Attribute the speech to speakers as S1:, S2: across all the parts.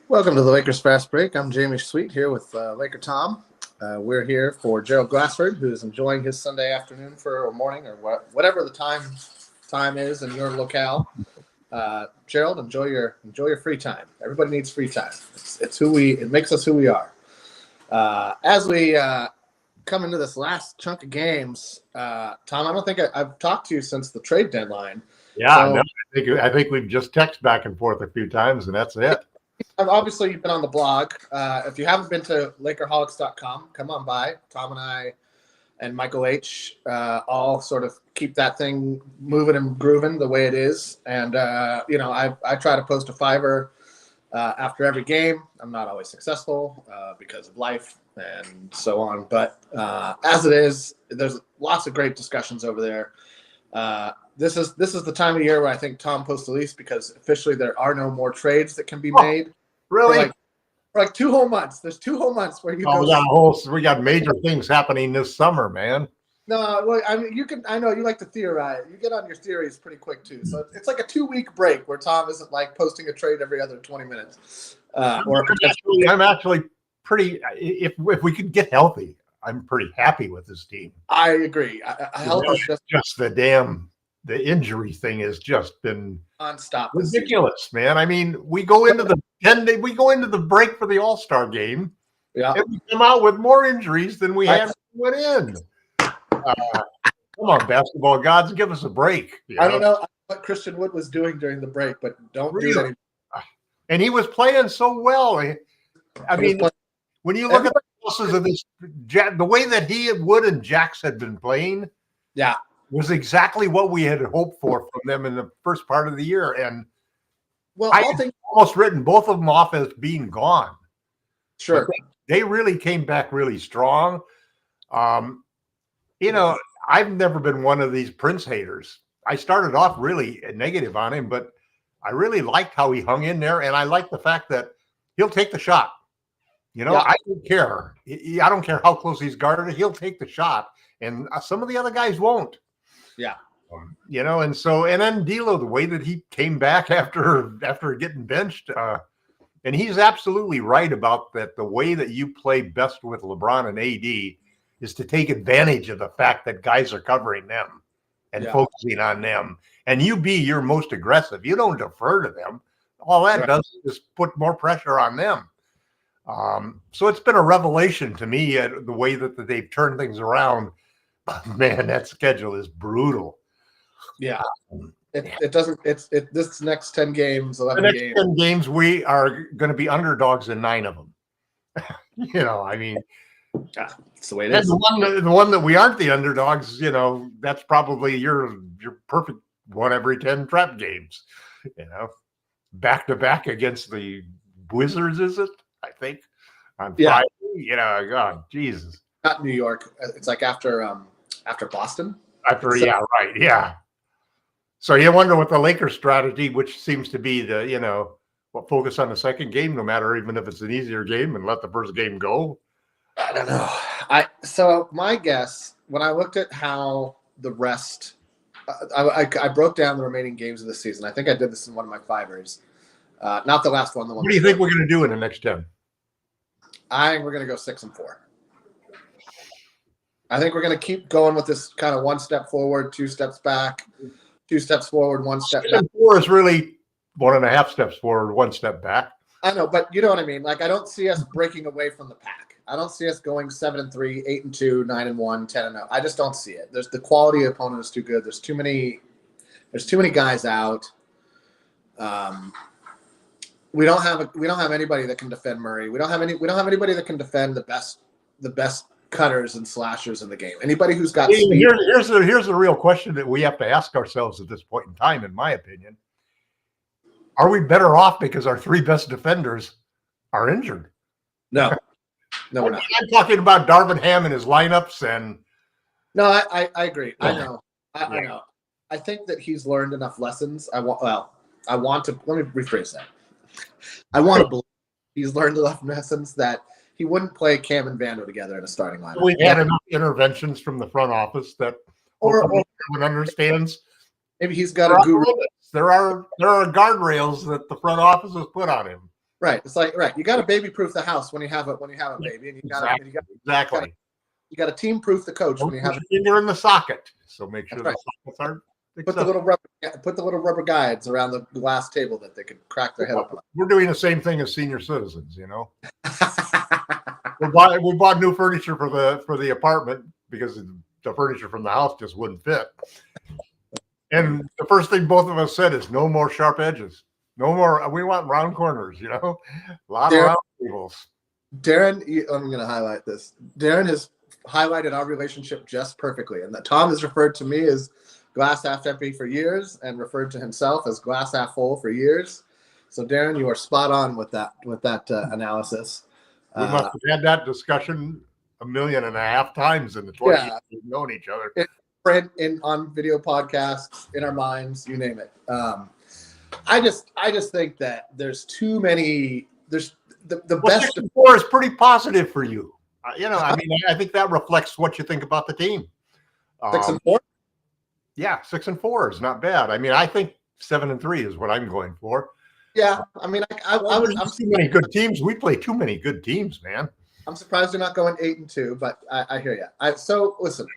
S1: Welcome to the Lakers Fast Break. I'm Jamie Sweet here with Laker Tom. We're here for Gerald Glassford, who's enjoying his Sunday afternoon or morning or whatever the time is in your locale. Gerald, enjoy your free time. Everybody needs free time. It makes us who we are. As we come into this last chunk of games, Tom, I don't think I've talked to you since the trade deadline.
S2: Yeah, no, I think we've just texted back and forth a few times, and that's it.
S1: Obviously, you've been on the blog. If you haven't been to Lakerholics.com, come on by. Tom and I and Michael H. All sort of keep that thing moving and grooving the way it is. And, I try to post a fiver after every game. I'm not always successful because of life and so on. But as it is, there's lots of great discussions over there. This is the time of year where I think Tom posts the least because officially there are no more trades that can be made.
S2: Really?
S1: For like 2 whole months. There's 2 whole months where you
S2: we got major things happening this summer, man.
S1: No, well, I mean, I know you like to theorize. You get on your theories pretty quick too. So it's like a 2-week break where Tom isn't like posting a trade every other 20 minutes.
S2: I'm actually pretty. If we could get healthy, I'm pretty happy with this team.
S1: I agree. Health is
S2: just the injury thing has just been
S1: nonstop,
S2: ridiculous, man. I mean, we go into the break for the All-Star game,
S1: and
S2: we come out with more injuries than we had went in. Come on, basketball gods, give us a break.
S1: I don't know what Christian Wood was doing during the break, but don't do that.
S2: And he was playing so well. I mean, when you look at the losses of this, the way that Wood and Jax had been playing, was exactly what we had hoped for from them in the first part of the year. And I think almost written both of them off as being gone.
S1: Sure.
S2: They really came back really strong. I've never been one of these Prince haters. I started off really negative on him, but I really liked how he hung in there. And I like the fact that he'll take the shot. I don't care. I don't care how close he's guarded. He'll take the shot. And some of the other guys won't.
S1: Yeah.
S2: And then D'Lo, the way that he came back after getting benched, and he's absolutely right about that. The way that you play best with LeBron and AD is to take advantage of the fact that guys are covering them and focusing on them, and you be your most aggressive. You don't defer to them. All that does is put more pressure on them. So it's been a revelation to me the way that they've turned things around. Man, that schedule is brutal.
S1: Yeah. This next 10 games, 11
S2: games. 10 games, we are going to be underdogs in 9 of them. I mean,
S1: that's the way it is.
S2: The one that we aren't the underdogs, that's probably your perfect one every 10 trap games, back to back against the Wizards, is it? I think on Friday. God, Jesus.
S1: Not New York. It's like after Boston.
S2: Yeah. So you wonder what the Lakers strategy, which seems to be focus on the second game, no matter even if it's an easier game, and let the first game go.
S1: I don't know. So my guess, when I looked at how the rest, I broke down the remaining games of the season. I think I did this in one of my fivers. Not the last one.
S2: What do you think we're going to do in the next 10?
S1: I think we're going to go 6-4. I think we're going to keep going with this kind of 1 step forward, 2 steps back, 2 steps forward, 1 step back.
S2: 4 is really 1.5 steps forward, 1 step back.
S1: I know, but you know what I mean? Like, I don't see us breaking away from the pack. I don't see us going 7-3, 8-2, 9-1, 10-0. I just don't see it. The quality of opponent is too good. There's too many guys out. We don't have anybody that can defend Murray. We don't have anybody that can defend the best cutters and slashers in the game. Anybody who's got speed.
S2: Here's the real question that we have to ask ourselves at this point in time, in my opinion. Are we better off because our 3 best defenders are injured?
S1: No, we're not.
S2: I'm talking about Darvin Ham and his lineups and.
S1: No, I agree. I know. I know. I think that he's learned enough lessons. Let me rephrase that. I want to believe he's learned enough lessons that he wouldn't play Cam and Vando together in a starting lineup.
S2: We've had enough interventions from the front office that everyone understands.
S1: Maybe he's got a guru.
S2: There are guardrails that the front office has put on him.
S1: Right. It's like, right. You got to baby proof the house when you have a baby, and
S2: Exactly.
S1: You got to team proof the coach when you have.
S2: You're in the socket, so make sure the sockets aren't.
S1: Put the little rubber guides around the glass table that they could crack their head open.
S2: We're doing the same thing as senior citizens, you know. we bought new furniture for the apartment because the furniture from the house just wouldn't fit. And the first thing both of us said is no more sharp edges. No more. We want round corners, you know. A lot of round tables.
S1: Darren, I'm going to highlight this. Darren has highlighted our relationship just perfectly, and that Tom has referred to me as glass half empty for years, and referred to himself as glass half full for years. So, Darren, you are spot on with that analysis.
S2: We must have had that discussion 1.5 million times in the 20 years we've known each other.
S1: Print, on video podcasts, in our minds, you name it. I just think that there's too many. There's the best.
S2: 6-4 is pretty positive for you. You know, I mean, I think that reflects what you think about the team.
S1: 6-4.
S2: Yeah, 6-4 is not bad. I mean, I think 7-3 is what I'm going for.
S1: Yeah, I mean, I would.
S2: I'm too many good teams. We play too many good teams, man.
S1: I'm surprised you're not going 8-2, but I hear you. So listen.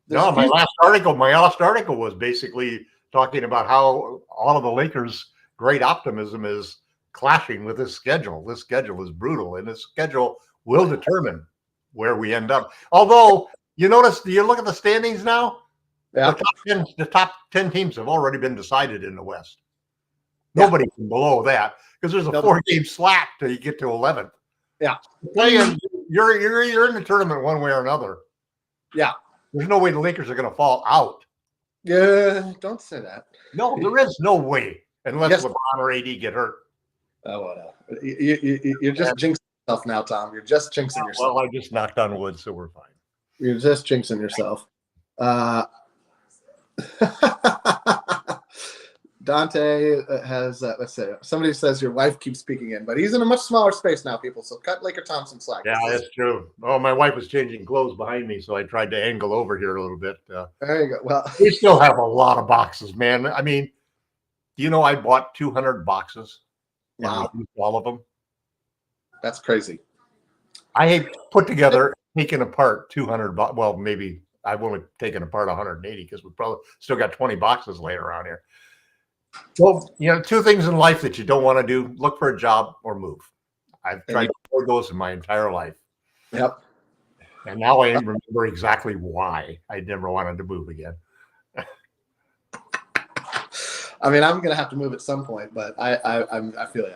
S2: No, my last article was basically talking about how all of the Lakers' great optimism is clashing with this schedule. This schedule is brutal, and this schedule will determine where we end up. Although, you notice, do you look at the standings now?
S1: Yeah.
S2: The top 10 teams have already been decided in the West. Nobody can below that because there's a 4-game slap till you get to 11th.
S1: Yeah.
S2: You're in the tournament one way or another.
S1: Yeah.
S2: There's no way the Lakers are going to fall out.
S1: Yeah, don't say that.
S2: No, there is no way unless LeBron or AD get hurt.
S1: Oh, well, you're just jinxing yourself now, Tom. You're just jinxing yourself.
S2: Well, I just knocked on wood, so we're fine.
S1: You're just jinxing yourself. Dante has, let's say, somebody says your wife keeps speaking in, but he's in a much smaller space now, people. So cut Laker Thompson slack.
S2: Yeah, that's true. Oh, my wife was changing clothes behind me, so I tried to angle over here a little bit.
S1: There you go. Well,
S2: we still have a lot of boxes, man. I mean, you know, I bought 200 boxes.
S1: Wow.
S2: All of them.
S1: That's crazy.
S2: I had put together, taken apart 200. Well, maybe I've only taken apart 180 because we probably still got 20 boxes laying around here. Well, you know, 2 things in life that you don't want to do: look for a job or move. I've tried to avoid those in my entire life.
S1: Yep.
S2: And now I remember exactly why I never wanted to move again.
S1: I mean, I'm gonna have to move at some point, but I feel you.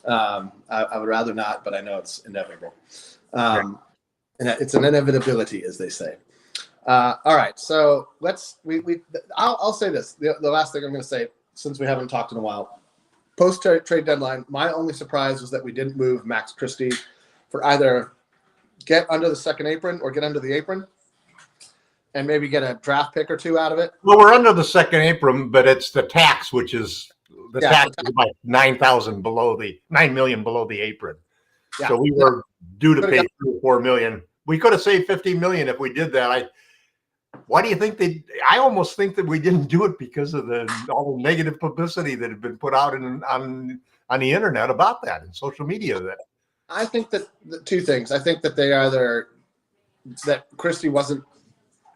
S1: I would rather not, but I know it's inevitable. And it's an inevitability, as they say. All right, so I'll say this. The last thing I'm going to say, since we haven't talked in a while, post trade deadline, my only surprise was that we didn't move Max Christie for either get under the second apron or get under the apron, and maybe get a draft pick or 2 out of it.
S2: Well, we're under the second apron, but it's the tax, which is tax is about 9,000 below the 9 million below the apron. Yeah. So we were due to pay 3 or 4 million. We could have saved 50 million if we did that. Why do you think I almost think that we didn't do it because of all the negative publicity that had been put out on the internet about that and social media. That
S1: I think that 2 things. I think that that Christie wasn't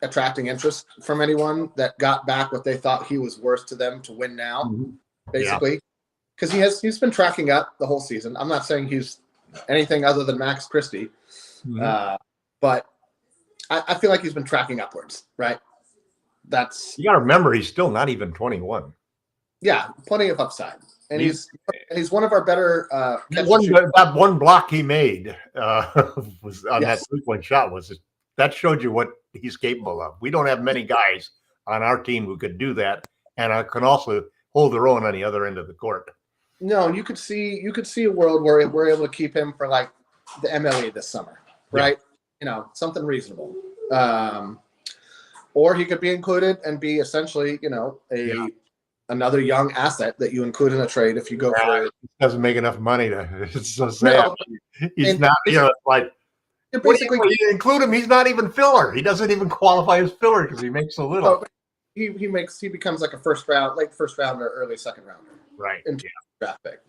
S1: attracting interest from anyone that got back what they thought he was worth to them to win now, basically, because he's been tracking up the whole season. I'm not saying he's anything other than Max Christie, but I feel like he's been tracking upwards, right? You
S2: got to remember, he's still not even 21.
S1: Yeah, plenty of upside, and he's one of our better.
S2: That one block he made was on that 3-point shot. That showed you what he's capable of. We don't have many guys on our team who could do that, and can also hold their own on the other end of the court.
S1: No, you could see a world where we're able to keep him for like the MLE this summer, right? Yeah. You know, something reasonable. Or he could be included and be essentially, you know, another young asset that you include in a trade if you go for it.
S2: He doesn't make enough money it's so sad. He's not, you know, like basically you include him, he's not even filler. He doesn't even qualify as filler because he makes so little.
S1: He becomes like a late first rounder, early second rounder.
S2: Right.
S1: In draft pick.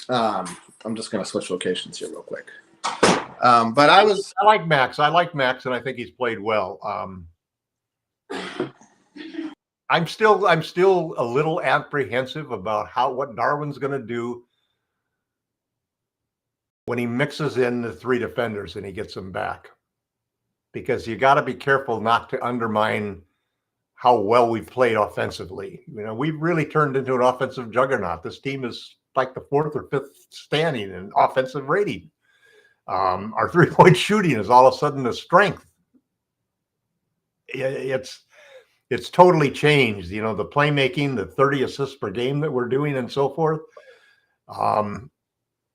S1: I'm just going to switch locations here real quick. But I
S2: like Max. I like Max, and I think he's played well. I'm still a little apprehensive about what Darwin's going to do when he mixes in the three defenders and he gets them back, because you got to be careful not to undermine how well we've played offensively. We've really turned into an offensive juggernaut. This team is like the 4th or 5th standing in offensive rating. Our 3-point shooting is all of a sudden a strength. It's totally changed. The playmaking, the 30 assists per game that we're doing and so forth.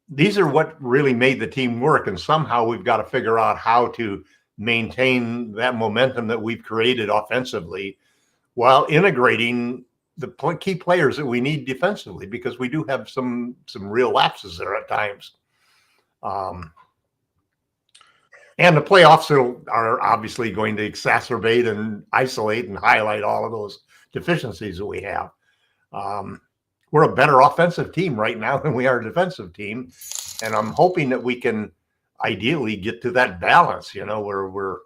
S2: These are what really made the team work. And somehow we've got to figure out how to maintain that momentum that we've created offensively while integrating the key players that we need defensively, because we do have some real lapses there at times. And the playoffs are obviously going to exacerbate and isolate and highlight all of those deficiencies that we have. We're a better offensive team right now than we are a defensive team. And I'm hoping that we can ideally get to that balance, where we're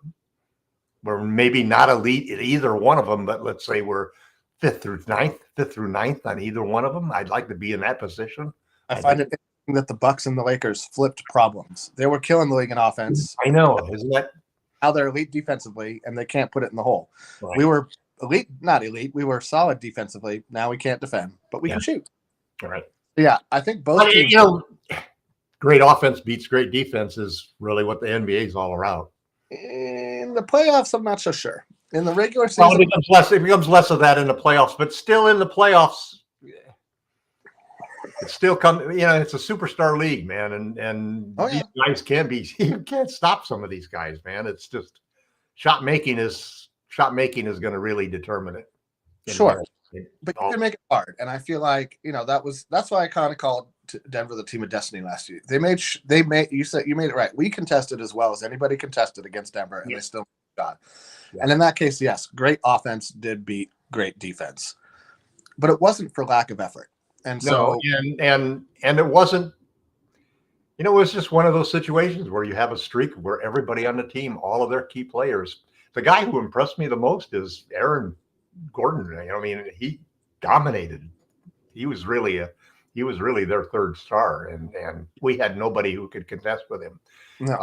S2: maybe not elite at either one of them, but let's say we're 5th through 9th on either one of them. I'd like to be in that position.
S1: I find it interesting that the Bucks and the Lakers flipped problems. They were killing the league in offense.
S2: I know, isn't that
S1: how they're elite defensively, and they can't put it in the hole.
S2: Right.
S1: We were elite, not elite. We were solid defensively. Now we can't defend, but we can shoot.
S2: All right.
S1: Yeah, I think both teams.
S2: Great offense beats great defense is really what the NBA is all around.
S1: In the playoffs, I'm not so sure. In the regular season,
S2: it becomes less of that in the playoffs, but still in the playoffs, it still comes. It's a superstar league, man, and these guys can be. You can't stop some of these guys, man. It's just shot making is going to really determine it.
S1: Sure, but you can make it hard, and I feel like that's why I kind of called Denver the team of destiny last year. You made it right. We contested as well as anybody contested against Denver, and they still got. Yeah. And in that case, yes, great offense did beat great defense, but it wasn't for lack of effort. And so,
S2: and it wasn't. It was just one of those situations where you have a streak where everybody on the team, all of their key players. The guy who impressed me the most is Aaron Gordon. He dominated. He was really their third star, and we had nobody who could contest with him.
S1: No.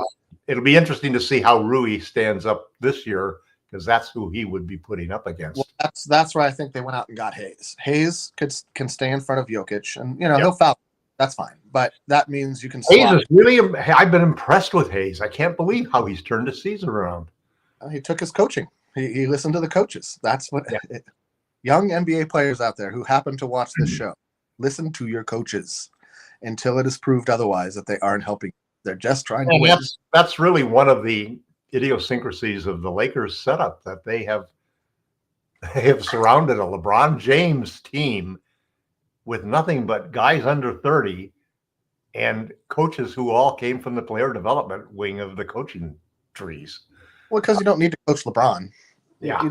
S2: It'll be interesting to see how Rui stands up this year, because that's who he would be putting up against.
S1: Well, that's why I think they went out and got Hayes. Hayes can stay in front of Jokic, and he'll foul. That's fine, but that means you can.
S2: Hayes is really. I've been impressed with Hayes. I can't believe how he's turned the season around.
S1: He took his coaching. He listened to the coaches. That's what young NBA players out there who happen to watch this show. Listen to your coaches until it is proved otherwise that they aren't helping. They're just trying to win.
S2: That's really one of the idiosyncrasies of the Lakers setup, that they have surrounded a LeBron James team with nothing but guys under 30 and coaches who all came from the player development wing of the coaching trees.
S1: Well, because you don't need to coach LeBron.
S2: Yeah.
S1: You're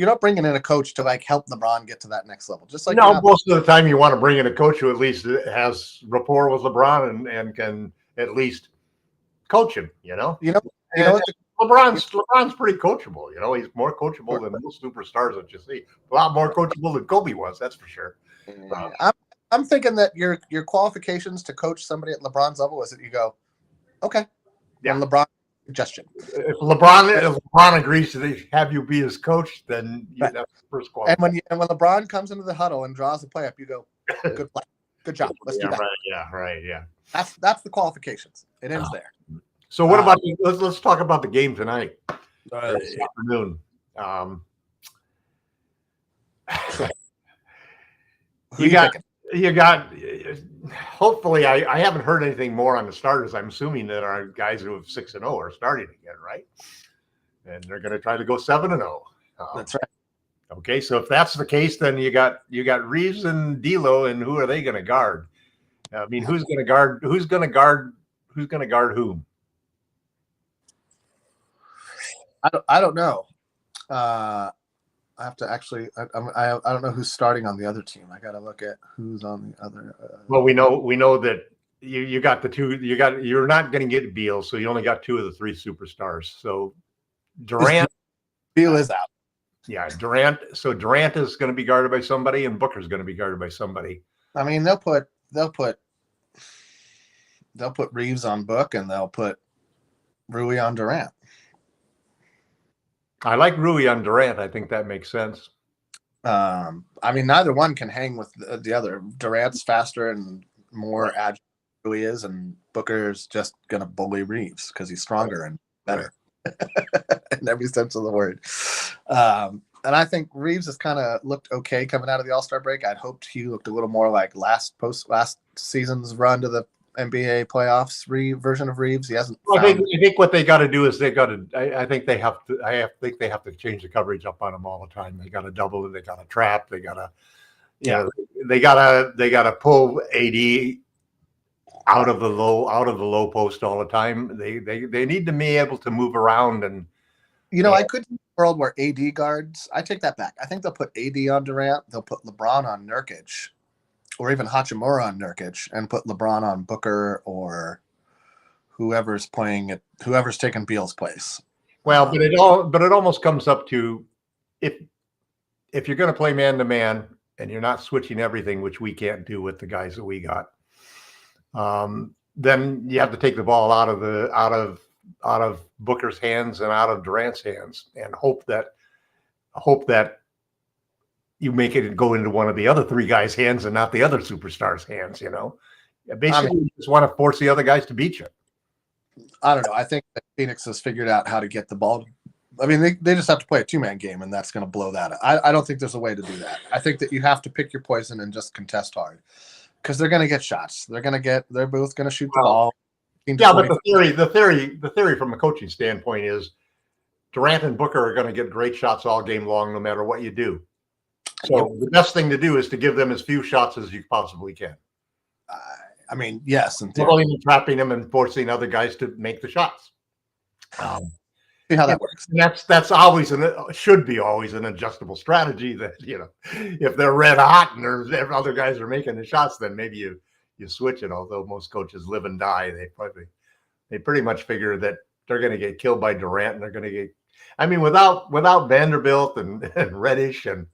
S1: not bringing in a coach to help LeBron get to that next level. Just like
S2: most of the time you want to bring in a coach who at least has rapport with LeBron and can at least coach him. LeBron's pretty coachable. He's more coachable than most superstars that you see. A lot more coachable than Kobe was. That's for sure.
S1: I'm thinking that your qualifications to coach somebody at LeBron's level is that you go, okay, and LeBron. Suggestion.
S2: If LeBron agrees to have you be his coach, then that's the first quality.
S1: And when LeBron comes into the huddle and draws the play up, you go, good play, good job. Let's do that.
S2: Yeah.
S1: That's the qualifications. It ends there.
S2: So what about let's talk about the game tonight. This afternoon. You got. Hopefully, I haven't heard anything more on the starters. I'm assuming that our guys who have 6-0 are starting again, right? And they're going to try to go 7-0.
S1: That's right.
S2: Okay, so if that's the case, then you got Reeves and D'Lo, and who are they going to guard? Who's going to guard whom?
S1: I don't know. I have to actually. I don't know who's starting on the other team. I got to look at who's on the other.
S2: Well, we know that you got the two. You're not going to get Beal, so you only got two of the three superstars. So Durant,
S1: Beal is out.
S2: yeah, Durant. So Durant is going to be guarded by somebody, and Booker's going to be guarded by somebody.
S1: I mean, they'll put Reeves on Book, and they'll put Rui on Durant.
S2: I like Rui on Durant. I think that makes sense.
S1: I mean, neither one can hang with the other. Durant's faster and more agile than Rui is, and Booker's just gonna bully Reeves because he's stronger and better in every sense of the word. And I think Reeves has kind of looked okay coming out of the All-Star break. I'd hoped he looked a little more like last season's run to the NBA playoffs version of Reeves. He hasn't.
S2: I think what they got to do is they got to. I think they have to. think they have to change the coverage up on him all the time. They got to double it. They got to trap. They got to. Yeah. They gotta pull AD out of the low post all the time. They need to be able to move around and.
S1: I could see a world where AD guards. I take that back. I think they'll put AD on Durant. They'll put LeBron on Nurkic, or even Hachimura on Nurkic, and put LeBron on Booker or whoever's taking Beal's place.
S2: Well, but it almost comes up to if you're going to play man to man and you're not switching everything, which we can't do with the guys that we got, then you have to take the ball out of Booker's hands and out of Durant's hands, and hope that you make it go into one of the other three guys' hands and not the other superstars' hands. Basically, you just want to force the other guys to beat you.
S1: I don't know. I think that Phoenix has figured out how to get the ball. I mean, they just have to play a two-man game, and that's going to blow that up. I don't think there's a way to do that. I think that you have to pick your poison and just contest hard, because they're going to get shots. They're both going to shoot the ball.
S2: Yeah, but the theory from a coaching standpoint is Durant and Booker are going to get great shots all game long, no matter what you do. So the best thing to do is to give them as few shots as you possibly can.
S1: I mean, yes, and
S2: trapping them and forcing other guys to make the shots.
S1: See how that works.
S2: And that's always should be always an adjustable strategy. That if they're red hot and other guys are making the shots, then maybe you switch it. Although most coaches live and die, they pretty much figure that they're going to get killed by Durant, and they're going to get. I mean, without Vanderbilt and Reddish and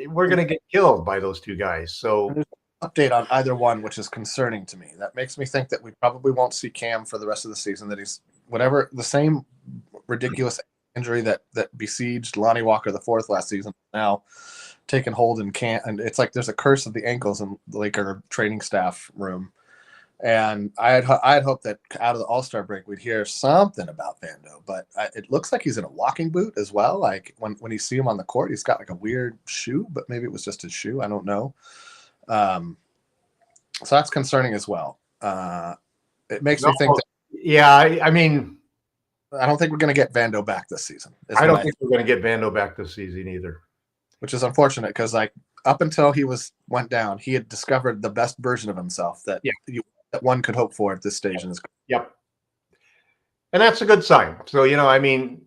S2: we're going to get killed by those two guys. So
S1: update on either one, which is concerning to me. That makes me think that we probably won't see Cam for the rest of the season. That he's the same ridiculous injury that besieged Lonnie Walker the fourth last season now taken hold and can't. And it's like there's a curse of the ankles in the Laker training staff room. And I had hoped that out of the All-Star break we'd hear something about Vando, but it looks like he's in a walking boot as well. Like when you see him on the court, he's got like a weird shoe, but maybe it was just his shoe. I don't know. So that's concerning as well. It makes me think that.
S2: Yeah, I mean,
S1: I don't think we're going to get Vando back this season.
S2: I don't think we're going to get Vando back this season either.
S1: Which is unfortunate because, like, up until he went down, he had discovered the best version of himself that one could hope for at this stage in his career.
S2: Yep. And that's a good sign. So, I mean,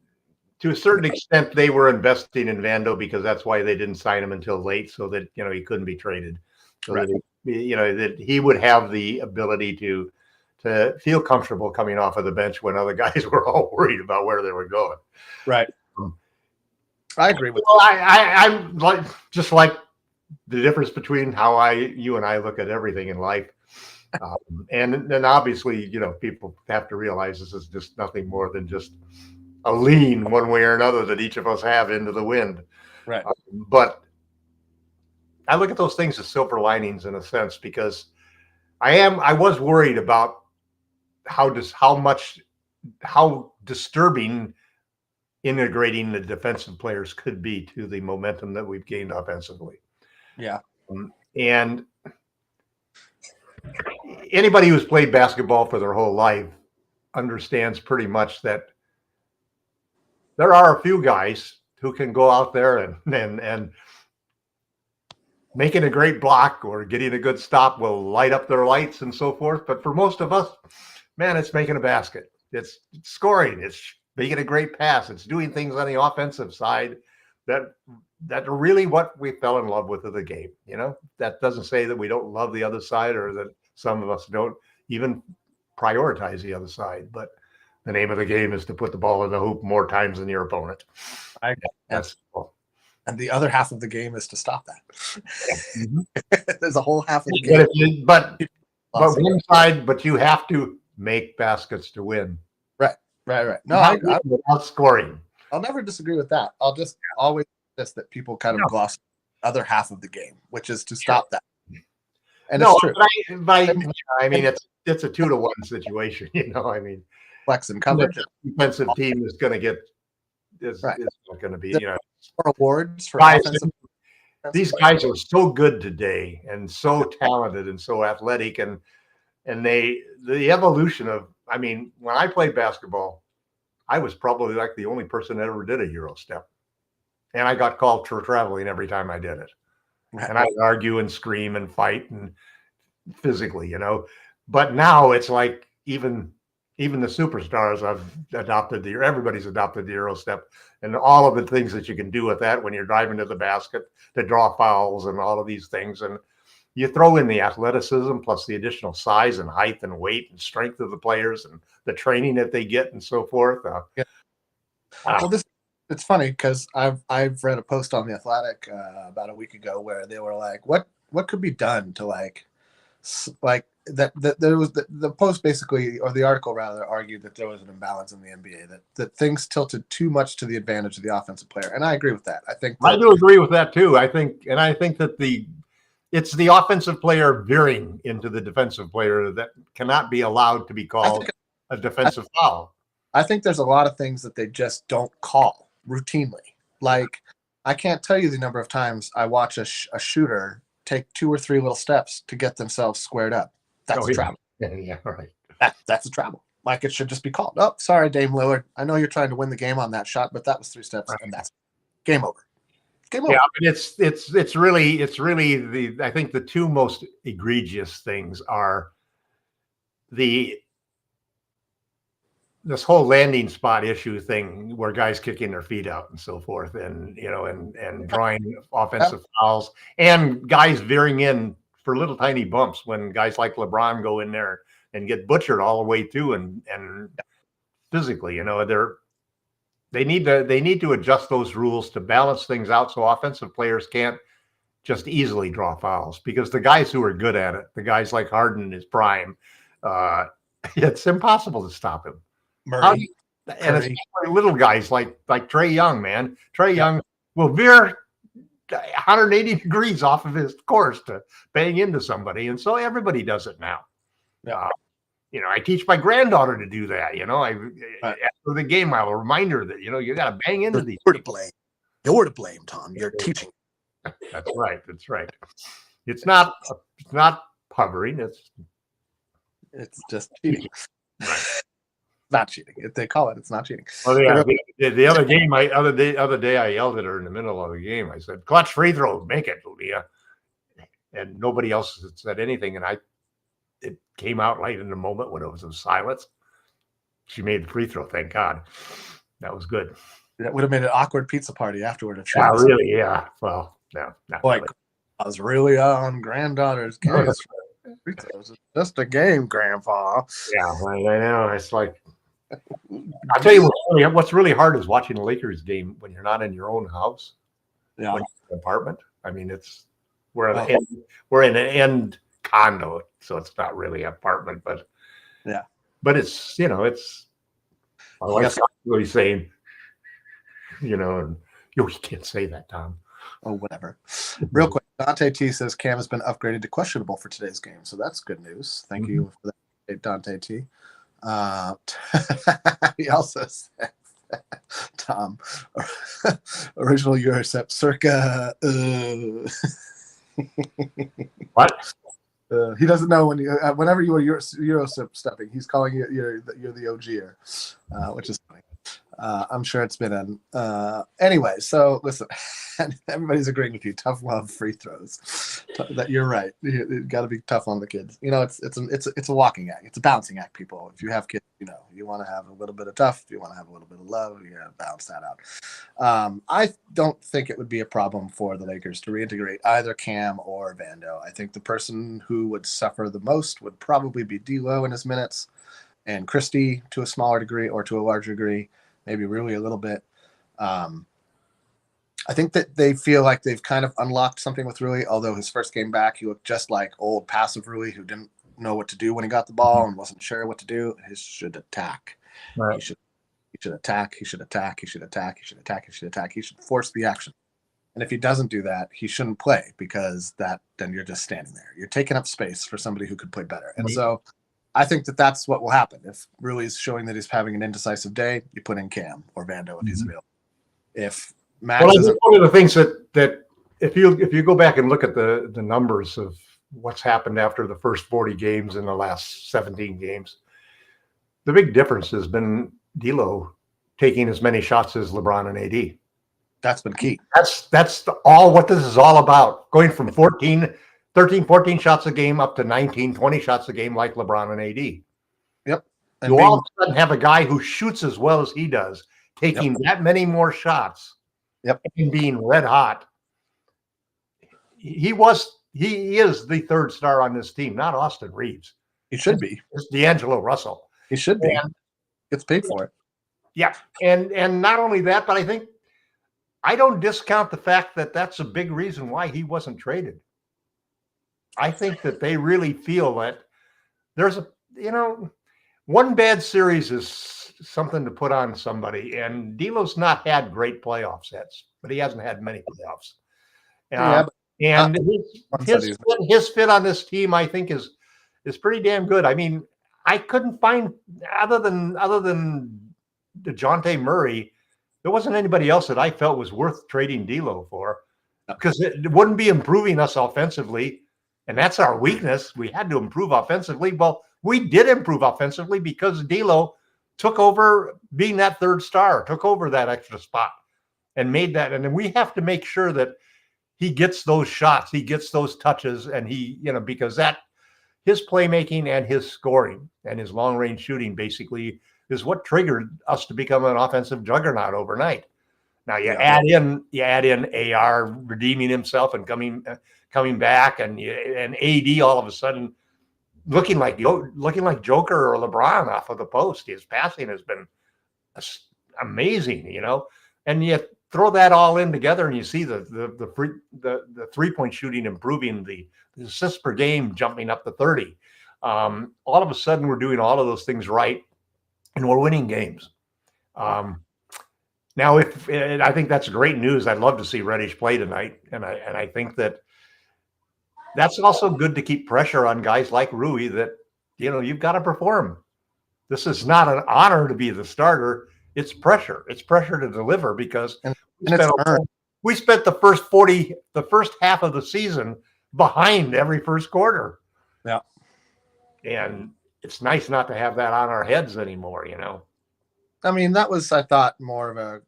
S2: to a certain extent, they were investing in Vando because that's why they didn't sign him until late, so that, he couldn't be traded. So that, that he would have the ability to feel comfortable coming off of the bench when other guys were all worried about where they were going.
S1: Right. I agree with
S2: you. I'm like the difference between how you and I look at everything in life. And then obviously, people have to realize this is just nothing more than just a lean one way or another that each of us have into the wind.
S1: Right.
S2: But I look at those things as silver linings in a sense, because I was worried about how disturbing integrating the defensive players could be to the momentum that we've gained offensively.
S1: Yeah.
S2: And anybody who's played basketball for their whole life understands pretty much that there are a few guys who can go out there and making a great block or getting a good stop will light up their lights and so forth. But for most of us, man, it's making a basket. It's scoring. It's making a great pass. It's doing things on the offensive side That's really what we fell in love with of the game. That doesn't say that we don't love the other side or that some of us don't even prioritize the other side. But the name of the game is to put the ball in the hoop more times than your opponent. That's cool.
S1: And the other half of the game is to stop that.
S2: Mm-hmm.
S1: There's a whole half of the game.
S2: But one side, but you have to make baskets to win.
S1: Right. No, I
S2: without scoring.
S1: I'll never disagree with that. I'll just always insist that people kind of gloss the other half of the game, which is to stop that. And it's true.
S2: I mean, it's a 2-to-1 situation. I mean,
S1: flex and coverage.
S2: The defensive team is going to get is not going to be
S1: awards for offensive.
S2: These guys are so good today and so talented and so athletic and the evolution of. I mean, when I played basketball, I was probably like the only person that ever did a Euro step. And I got called for traveling every time I did it. And I would argue and scream and fight and physically, But now it's like even the superstars everybody's adopted the Euro step and all of the things that you can do with that when you're driving to the basket to draw fouls and all of these things. And you throw in the athleticism plus the additional size and height and weight and strength of the players and the training that they get and so forth.
S1: Well, it's funny because I've read a post on The Athletic about a week ago where they were like, what could be done to like that there was the post basically, or the article rather, argued that there was an imbalance in the NBA, that things tilted too much to the advantage of the offensive player. And I agree with that.
S2: I do agree with that too. I think that it's the offensive player veering into the defensive player that cannot be allowed to be called a defensive foul.
S1: I think there's a lot of things that they just don't call routinely. Like, I can't tell you the number of times I watch a shooter take 2 or 3 little steps to get themselves squared up. That's a travel.
S2: Yeah, right.
S1: That's a travel. Like, it should just be called. Oh, sorry, Dame Lillard. I know you're trying to win the game on that shot, but that was 3 steps, and that's game over. Game over.
S2: Yeah, but it's really I think the 2 most egregious things are this whole landing spot issue thing where guys kicking their feet out and so forth and drawing offensive fouls and guys veering in for little tiny bumps when guys like LeBron go in there and get butchered all the way through and physically, they need to adjust those rules to balance things out so offensive players can't just easily draw fouls, because the guys who are good at it, the guys like Harden in his prime, it's impossible to stop him.
S1: Murray.
S2: And it's little guys like Trae Young, man. Trae Young will veer 180 degrees off of his course to bang into somebody. And so everybody does it now.
S1: Yeah.
S2: I teach my granddaughter to do that. After the game, I'll remind her that, you got to bang into these.
S1: You're to blame. You're to blame, Tom. You're teaching.
S2: That's right. It's not hovering. It's
S1: just cheating.
S2: Right.
S1: Not cheating. If they call it, it's not cheating.
S2: Oh yeah. The other game, other day, I yelled at her in the middle of the game. I said, "Clutch free throw, make it, Leah." And nobody else had said anything, and it came out right in the moment when it was in silence. She made the free throw. Thank God. That was good.
S1: That would have made an awkward pizza party afterward. If she
S2: really, yeah. Well, no, not
S1: like
S2: really.
S1: I was really on granddaughter's case. It was just a game, Grandpa.
S2: Yeah, I know. It's like, I'll tell you what's really hard is watching a Lakers game when you're not in your own house.
S1: Yeah.
S2: When you're in an apartment. I mean, we're in an end condo, so it's not really an apartment, but
S1: yeah.
S2: But it's my wife's really saying, and you can't say that, Tom.
S1: Oh, whatever. Real quick, Dante T says Cam has been upgraded to questionable for today's game, so that's good news. Thank you for that, Dante T. He also says, Tom, original Eurostep circa.
S2: What?
S1: He doesn't know whenever you are Eurostep stepping, he's calling you you're the OGer, which is funny. I'm sure it's been anyway. So listen, everybody's agreeing with you. Tough love free throws. That you're right. You got to be tough on the kids. It's a walking act. It's a balancing act. People, if you have kids, you want to have a little bit of tough. You want to have a little bit of love. You got to balance that out. I don't think it would be a problem for the Lakers to reintegrate either Cam or Vando. I think the person who would suffer the most would probably be D'Lo in his minutes, and Christie to a smaller degree or to a larger degree. Maybe really a little bit. I think that they feel like they've kind of unlocked something with Rui, although his first game back, he looked just like old passive Rui who didn't know what to do when he got the ball and wasn't sure what to do. He should attack.
S2: Right.
S1: He should attack. He should attack. He should attack. He should attack. He should attack. He should force the action. And if he doesn't do that, he shouldn't play because then you're just standing there. You're taking up space for somebody who could play better. And so I think that that's what will happen. If Rui's showing that he's having an indecisive day, you put in Cam or Vando if he's available. If Max isn't,
S2: one of the things that if you go back and look at the numbers of what's happened after the first 40 games and the last 17 games, the big difference has been D'Lo taking as many shots as LeBron and AD.
S1: That's been key.
S2: That's all what this is all about. Going from 13, 14 shots a game up to 19, 20 shots a game like LeBron and AD.
S1: Yep. And
S2: you all of a sudden have a guy who shoots as well as he does, taking that many more shots and being red hot. He is the third star on this team, not Austin Reeves.
S1: He should be.
S2: It's D'Angelo Russell.
S1: He should be. Gets paid for it.
S2: Yeah. And not only that, but I don't discount the fact that that's a big reason why he wasn't traded. I think that they really feel that there's one bad series is something to put on somebody, and D'Lo's not had great playoff sets, but he hasn't had many playoffs. And his fit on this team, I think, is pretty damn good. I mean, I couldn't find other than DeJounte Murray, there wasn't anybody else that I felt was worth trading D'Lo for, because it wouldn't be improving us offensively. And that's our weakness. We had to improve offensively. Well, we did improve offensively because D'Lo took over being that third star, took over that extra spot and made that. And then we have to make sure that he gets those shots, he gets those touches, and because that his playmaking and his scoring and his long range shooting basically is what triggered us to become an offensive juggernaut overnight. Now you add in AR redeeming himself and coming back, and AD all of a sudden looking like Joker or LeBron off of the post. His passing has been amazing, and you throw that all in together and you see the 3-point shooting improving, the assists per game jumping up to 30. All of a sudden we're doing all of those things right and we're winning games. Now, I think that's great news. I'd love to see Reddish play tonight, and I think that's also good to keep pressure on guys like Rui that you've got to perform. This is not an honor to be the starter. It's pressure. It's pressure to deliver because we spent the first half of the season behind every first quarter.
S1: Yeah,
S2: and it's nice not to have that on our heads anymore.
S1: I mean, that was, I thought, more of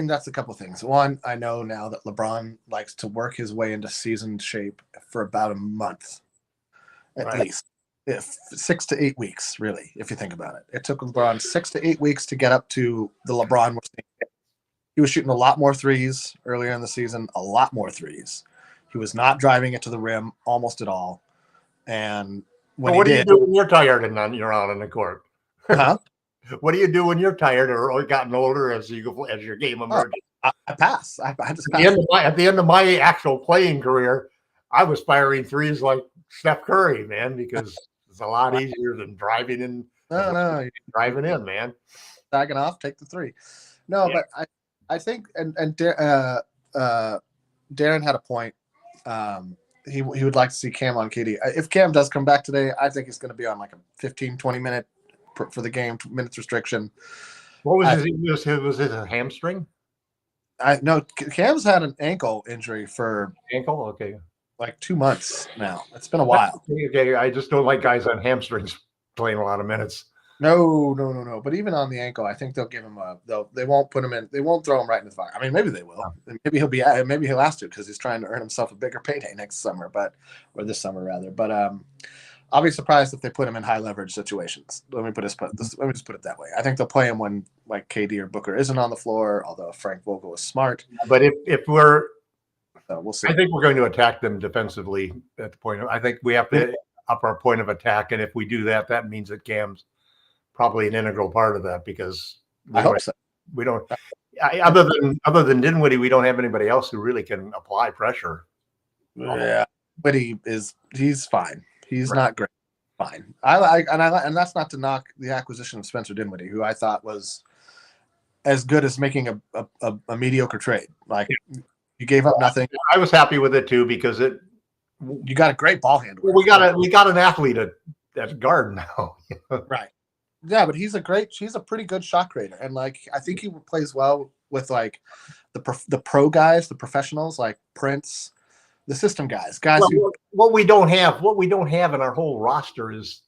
S1: that's a couple things. One, I know now that LeBron likes to work his way into season shape for about a month, at least. 6 to 8 weeks, really, if you think about it. It took LeBron 6 to 8 weeks to get up to the LeBron we're seeing. He was shooting a lot more threes earlier in the season, a lot more threes. He was not driving it to the rim almost at all. And what do you do
S2: when you're tired and you're out on the court?
S1: Huh?
S2: What do you do when you're tired or gotten older as your game emerges?
S1: I pass. I just pass.
S2: At the end of my actual playing career, I was firing threes like Steph Curry, man, because it's a lot easier than driving in.
S1: No,
S2: driving in, man.
S1: Sagging off, take the three. No, yeah. But I think and Darren had a point. He would like to see Cam on KD. If Cam does come back today, I think he's going to be on like a 15-20 minute for the game, minutes restriction.
S2: What was was it a hamstring?
S1: No, Cam's had an ankle injury for
S2: okay,
S1: like 2 months now. It's been a while.
S2: Okay, I just don't like guys on hamstrings playing a lot of minutes.
S1: No. But even on the ankle, I think they'll give him they won't put him in. They won't throw him right in the fire. I mean, maybe they will. Maybe maybe he'll ask to because he's trying to earn himself a bigger payday next summer, or this summer rather. But I'll be surprised if they put him in high leverage situations. Let me just put it that way. I think they'll play him when like KD or Booker isn't on the floor. Although Frank Vogel is smart,
S2: But if we're,
S1: we'll see.
S2: I think we're going to attack them defensively at the point. I think we have to up our point of attack, and if we do that, that means that Cam's probably an integral part of that because
S1: I hope so.
S2: We don't. Other than Dinwiddie, we don't have anybody else who really can apply pressure.
S1: Yeah, but he's fine. He's not great. Fine. And that's not to knock the acquisition of Spencer Dinwiddie, who I thought was as good as making a mediocre trade. Like you gave up nothing.
S2: I was happy with it too because
S1: you got a great ball handler.
S2: We got an athlete at guard now.
S1: Right. Yeah, but he's a pretty good shot creator, and like I think he plays well with like the pro guys, the professionals like Prince. The system guys.
S2: What we don't have in our whole roster is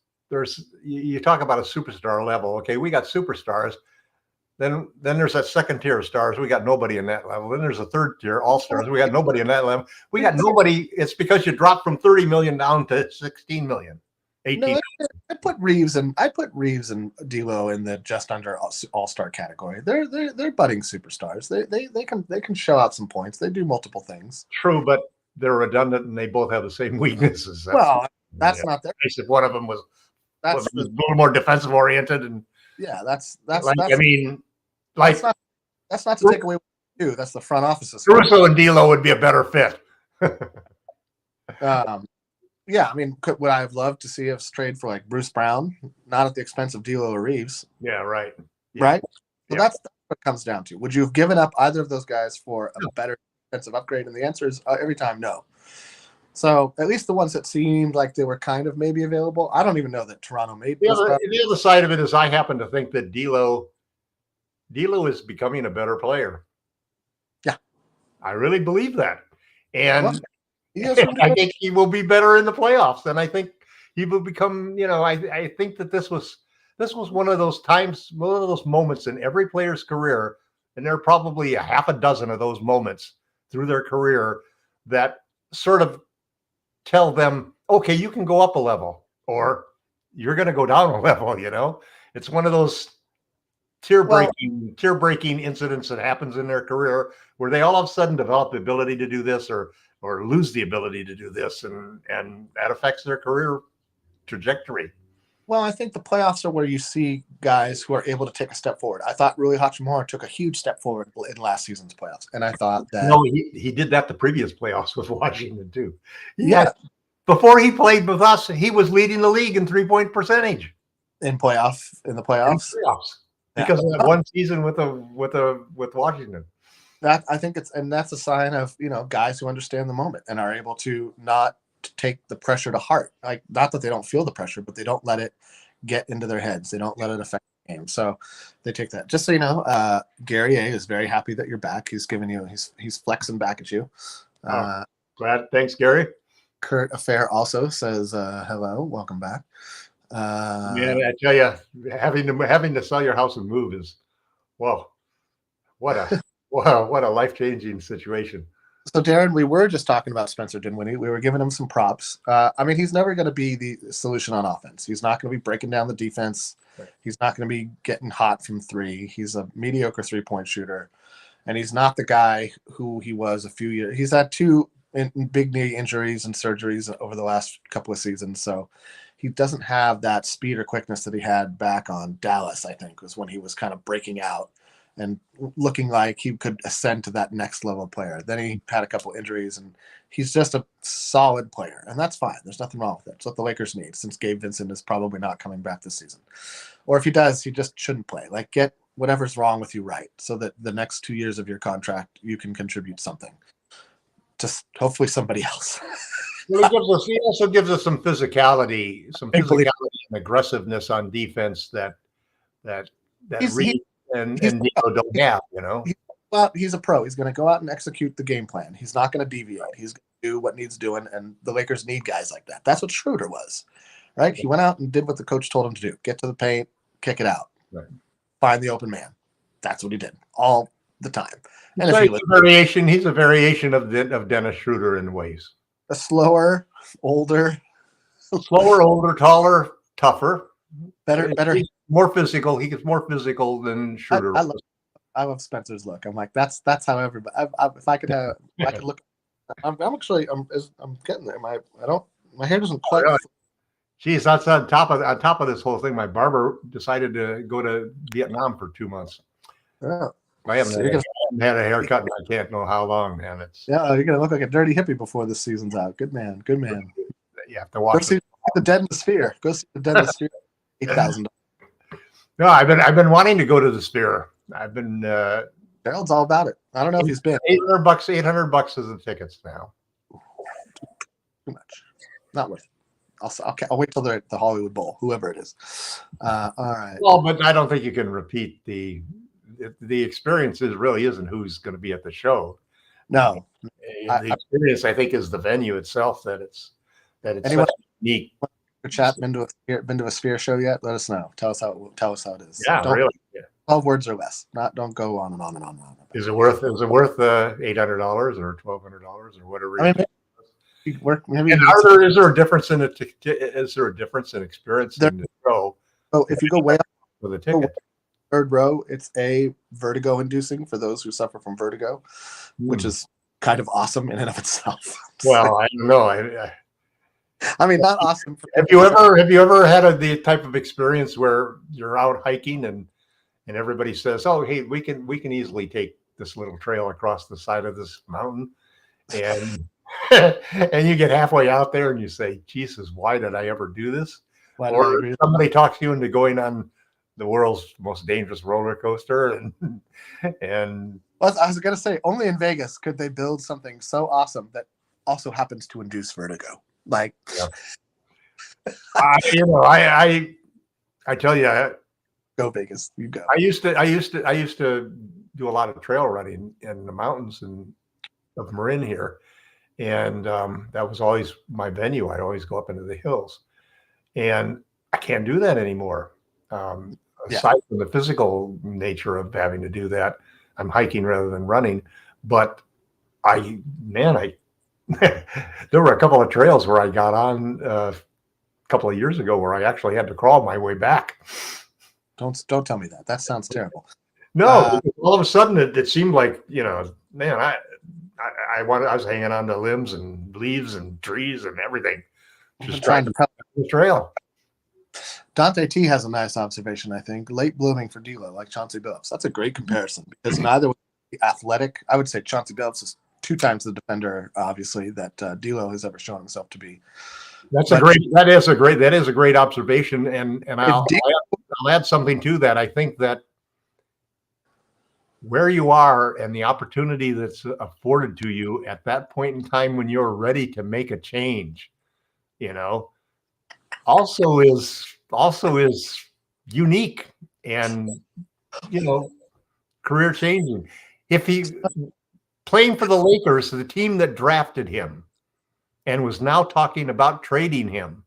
S2: you talk about a superstar level. Okay, we got superstars. Then there's that second tier of stars. We got nobody in that level. Then there's a third tier, all stars. We got nobody in that level. We got nobody. It's because you dropped from 30 million down to 16 million. 18
S1: no, I put Reeves and D'Lo in the just under all-star category. They're budding superstars. They can show out some points. They do multiple things.
S2: True, but they're redundant and they both have the same weaknesses.
S1: That's not their.
S2: If one of them was a little more defensive oriented, and
S1: that's
S2: that's
S1: not to take away what you do. That's the front office's.
S2: Russo and D'Lo would be a better fit.
S1: Yeah, I mean, would I have loved to see us trade for like Bruce Brown, not at the expense of D'Lo or Reeves?
S2: Yeah, right.
S1: Yeah. Right. So that's what it comes down to. Would you have given up either of those guys for a better defensive upgrade? And the answer is every time no. So at least the ones that seemed like they were kind of maybe available. I don't even know that Toronto made.
S2: The other side of it is I happen to think that D'Lo is becoming a better player.
S1: Yeah,
S2: I really believe that, and I think he will be better in the playoffs. And I think he will become. I think that this was one of those times, one of those moments in every player's career, and there are probably a half a dozen of those moments through their career that sort of tell them, okay, you can go up a level or you're going to go down a level. It's one of those tear breaking incidents that happens in their career where they all of a sudden develop the ability to do this or lose the ability to do this. And that affects their career trajectory.
S1: Well, I think the playoffs are where you see guys who are able to take a step forward. I thought Rui Hachimura took a huge step forward in last season's playoffs. And I thought that...
S2: No, he did that the previous playoffs with Washington, too. Yeah. Before he played with us, he was leading the league in three-point percentage.
S1: In the playoffs?
S2: Because of that one season with Washington.
S1: That I think that's a sign of, guys who understand the moment and are able to not take the pressure to heart. Like, not that they don't feel the pressure, but they don't let it get into their heads. They don't let it affect the game. So they take that. Just so you know, Gary A is very happy that you're back. He's giving you, he's flexing back at you.
S2: Glad. Thanks, Gary.
S1: Kurt Affair also says, hello, welcome back.
S2: Man, I tell you, having to sell your house and move is, well, what a life-changing situation.
S1: So, Darren, we were just talking about Spencer Dinwiddie. We were giving him some props. I mean, he's never going to be the solution on offense. He's not going to be breaking down the defense. Right. He's not going to be getting hot from three. He's a mediocre three-point shooter. And he's not the guy who he was a few years. He's had two big knee injuries and surgeries over the last couple of seasons. So he doesn't have that speed or quickness that he had back on Dallas, I think, was when he was kind of breaking out and looking like he could ascend to that next level player. Then he had a couple injuries, and he's just a solid player, and that's fine. There's nothing wrong with it. It's what the Lakers need, since Gabe Vincent is probably not coming back this season. Or if he does, he just shouldn't play. Like, get whatever's wrong with you right, so that the next 2 years of your contract, you can contribute something to hopefully somebody else.
S2: Well, he also gives us some physicality and aggressiveness on defense that Reed and Nico don't have,
S1: Well, he's a pro. He's going to go out and execute the game plan. He's not going to deviate. He's going to do what needs doing, and the Lakers need guys like that. That's what Schroeder was, right? He went out and did what the coach told him to do. Get to the paint, kick it out,
S2: Right.
S1: find the open man. That's what he did all the time. And
S2: So
S1: if
S2: he's a variation of Dennis Schroeder in ways.
S1: a slower, older,
S2: Slower, older, taller, tougher,
S1: better.
S2: He's more physical. He gets more physical than Schroeder.
S1: I love Spencer's look. I'm like, that's how everybody. If I could have, I could look. I'm getting there. My hair doesn't quite.
S2: Really? Geez, that's on top of this whole thing. My barber decided to go to Vietnam for 2 months.
S1: Yeah.
S2: I haven't had a haircut in I can't know how long, man.
S1: You're gonna look like a dirty hippie before this season's out. Good man.
S2: You have to watch.
S1: Go see the Dead in the Sphere. Go see the Dead in the Sphere. $8,000.
S2: No, I've been wanting to go to the Sphere. I've been.
S1: Gerald's all about it. I don't know if he's been.
S2: $800 is the tickets now.
S1: Too much. Not worth it. I'll wait till they're at the Hollywood Bowl, whoever it is. All right.
S2: Well, but I don't think you can repeat the experiences. Really isn't who's going to be at the show.
S1: No,
S2: the experience I think is the venue itself. That it's
S1: anyone
S2: unique.
S1: Chat been to a Sphere show yet? Let us know. Tell us how it is.
S2: Yeah, really. Yeah.
S1: 12 words or less. Don't go on and on and on and on.
S2: Is it worth $800 or $1,200 or whatever?
S1: I mean, maybe
S2: is there a difference in experience in the show?
S1: Oh, if you go way up
S2: for the ticket,
S1: third row, it's vertigo inducing for those who suffer from vertigo, which is kind of awesome in and of itself.
S2: Well, I don't know.
S1: I mean, not awesome.
S2: Have you ever had the type of experience where you're out hiking and everybody says, "Oh, hey, we can easily take this little trail across the side of this mountain," and and you get halfway out there and you say, "Jesus, why did I ever do this?" Or somebody talks you into going on the world's most dangerous roller coaster, and
S1: well, I was gonna say, only in Vegas could they build something so awesome that also happens to induce vertigo. Like,
S2: yeah. I tell you,
S1: go Vegas, you go.
S2: I used to do a lot of trail running in the mountains of Marin here, and that was always my venue. I'd always go up into the hills, and I can't do that anymore. Aside from the physical nature of having to do that, I'm hiking rather than running. But there were a couple of trails where I got on a couple of years ago where I actually had to crawl my way back.
S1: Don't tell me that. That sounds terrible.
S2: No, all of a sudden it seemed like, man, I was hanging on to limbs and leaves and trees and everything, just trying to cut the trail.
S1: Dante T has a nice observation, I think. Late blooming for D'Lo, like Chauncey Billups. That's a great comparison because neither was athletic. I would say Chauncey Billups is 2 times the defender, obviously, that D'Lo has ever shown himself to be.
S2: That is a great observation, and I'll add something to that. I think that where you are and the opportunity that's afforded to you at that point in time when you're ready to make a change, also is unique and career changing. If he playing for the Lakers, the team that drafted him, and was now talking about trading him,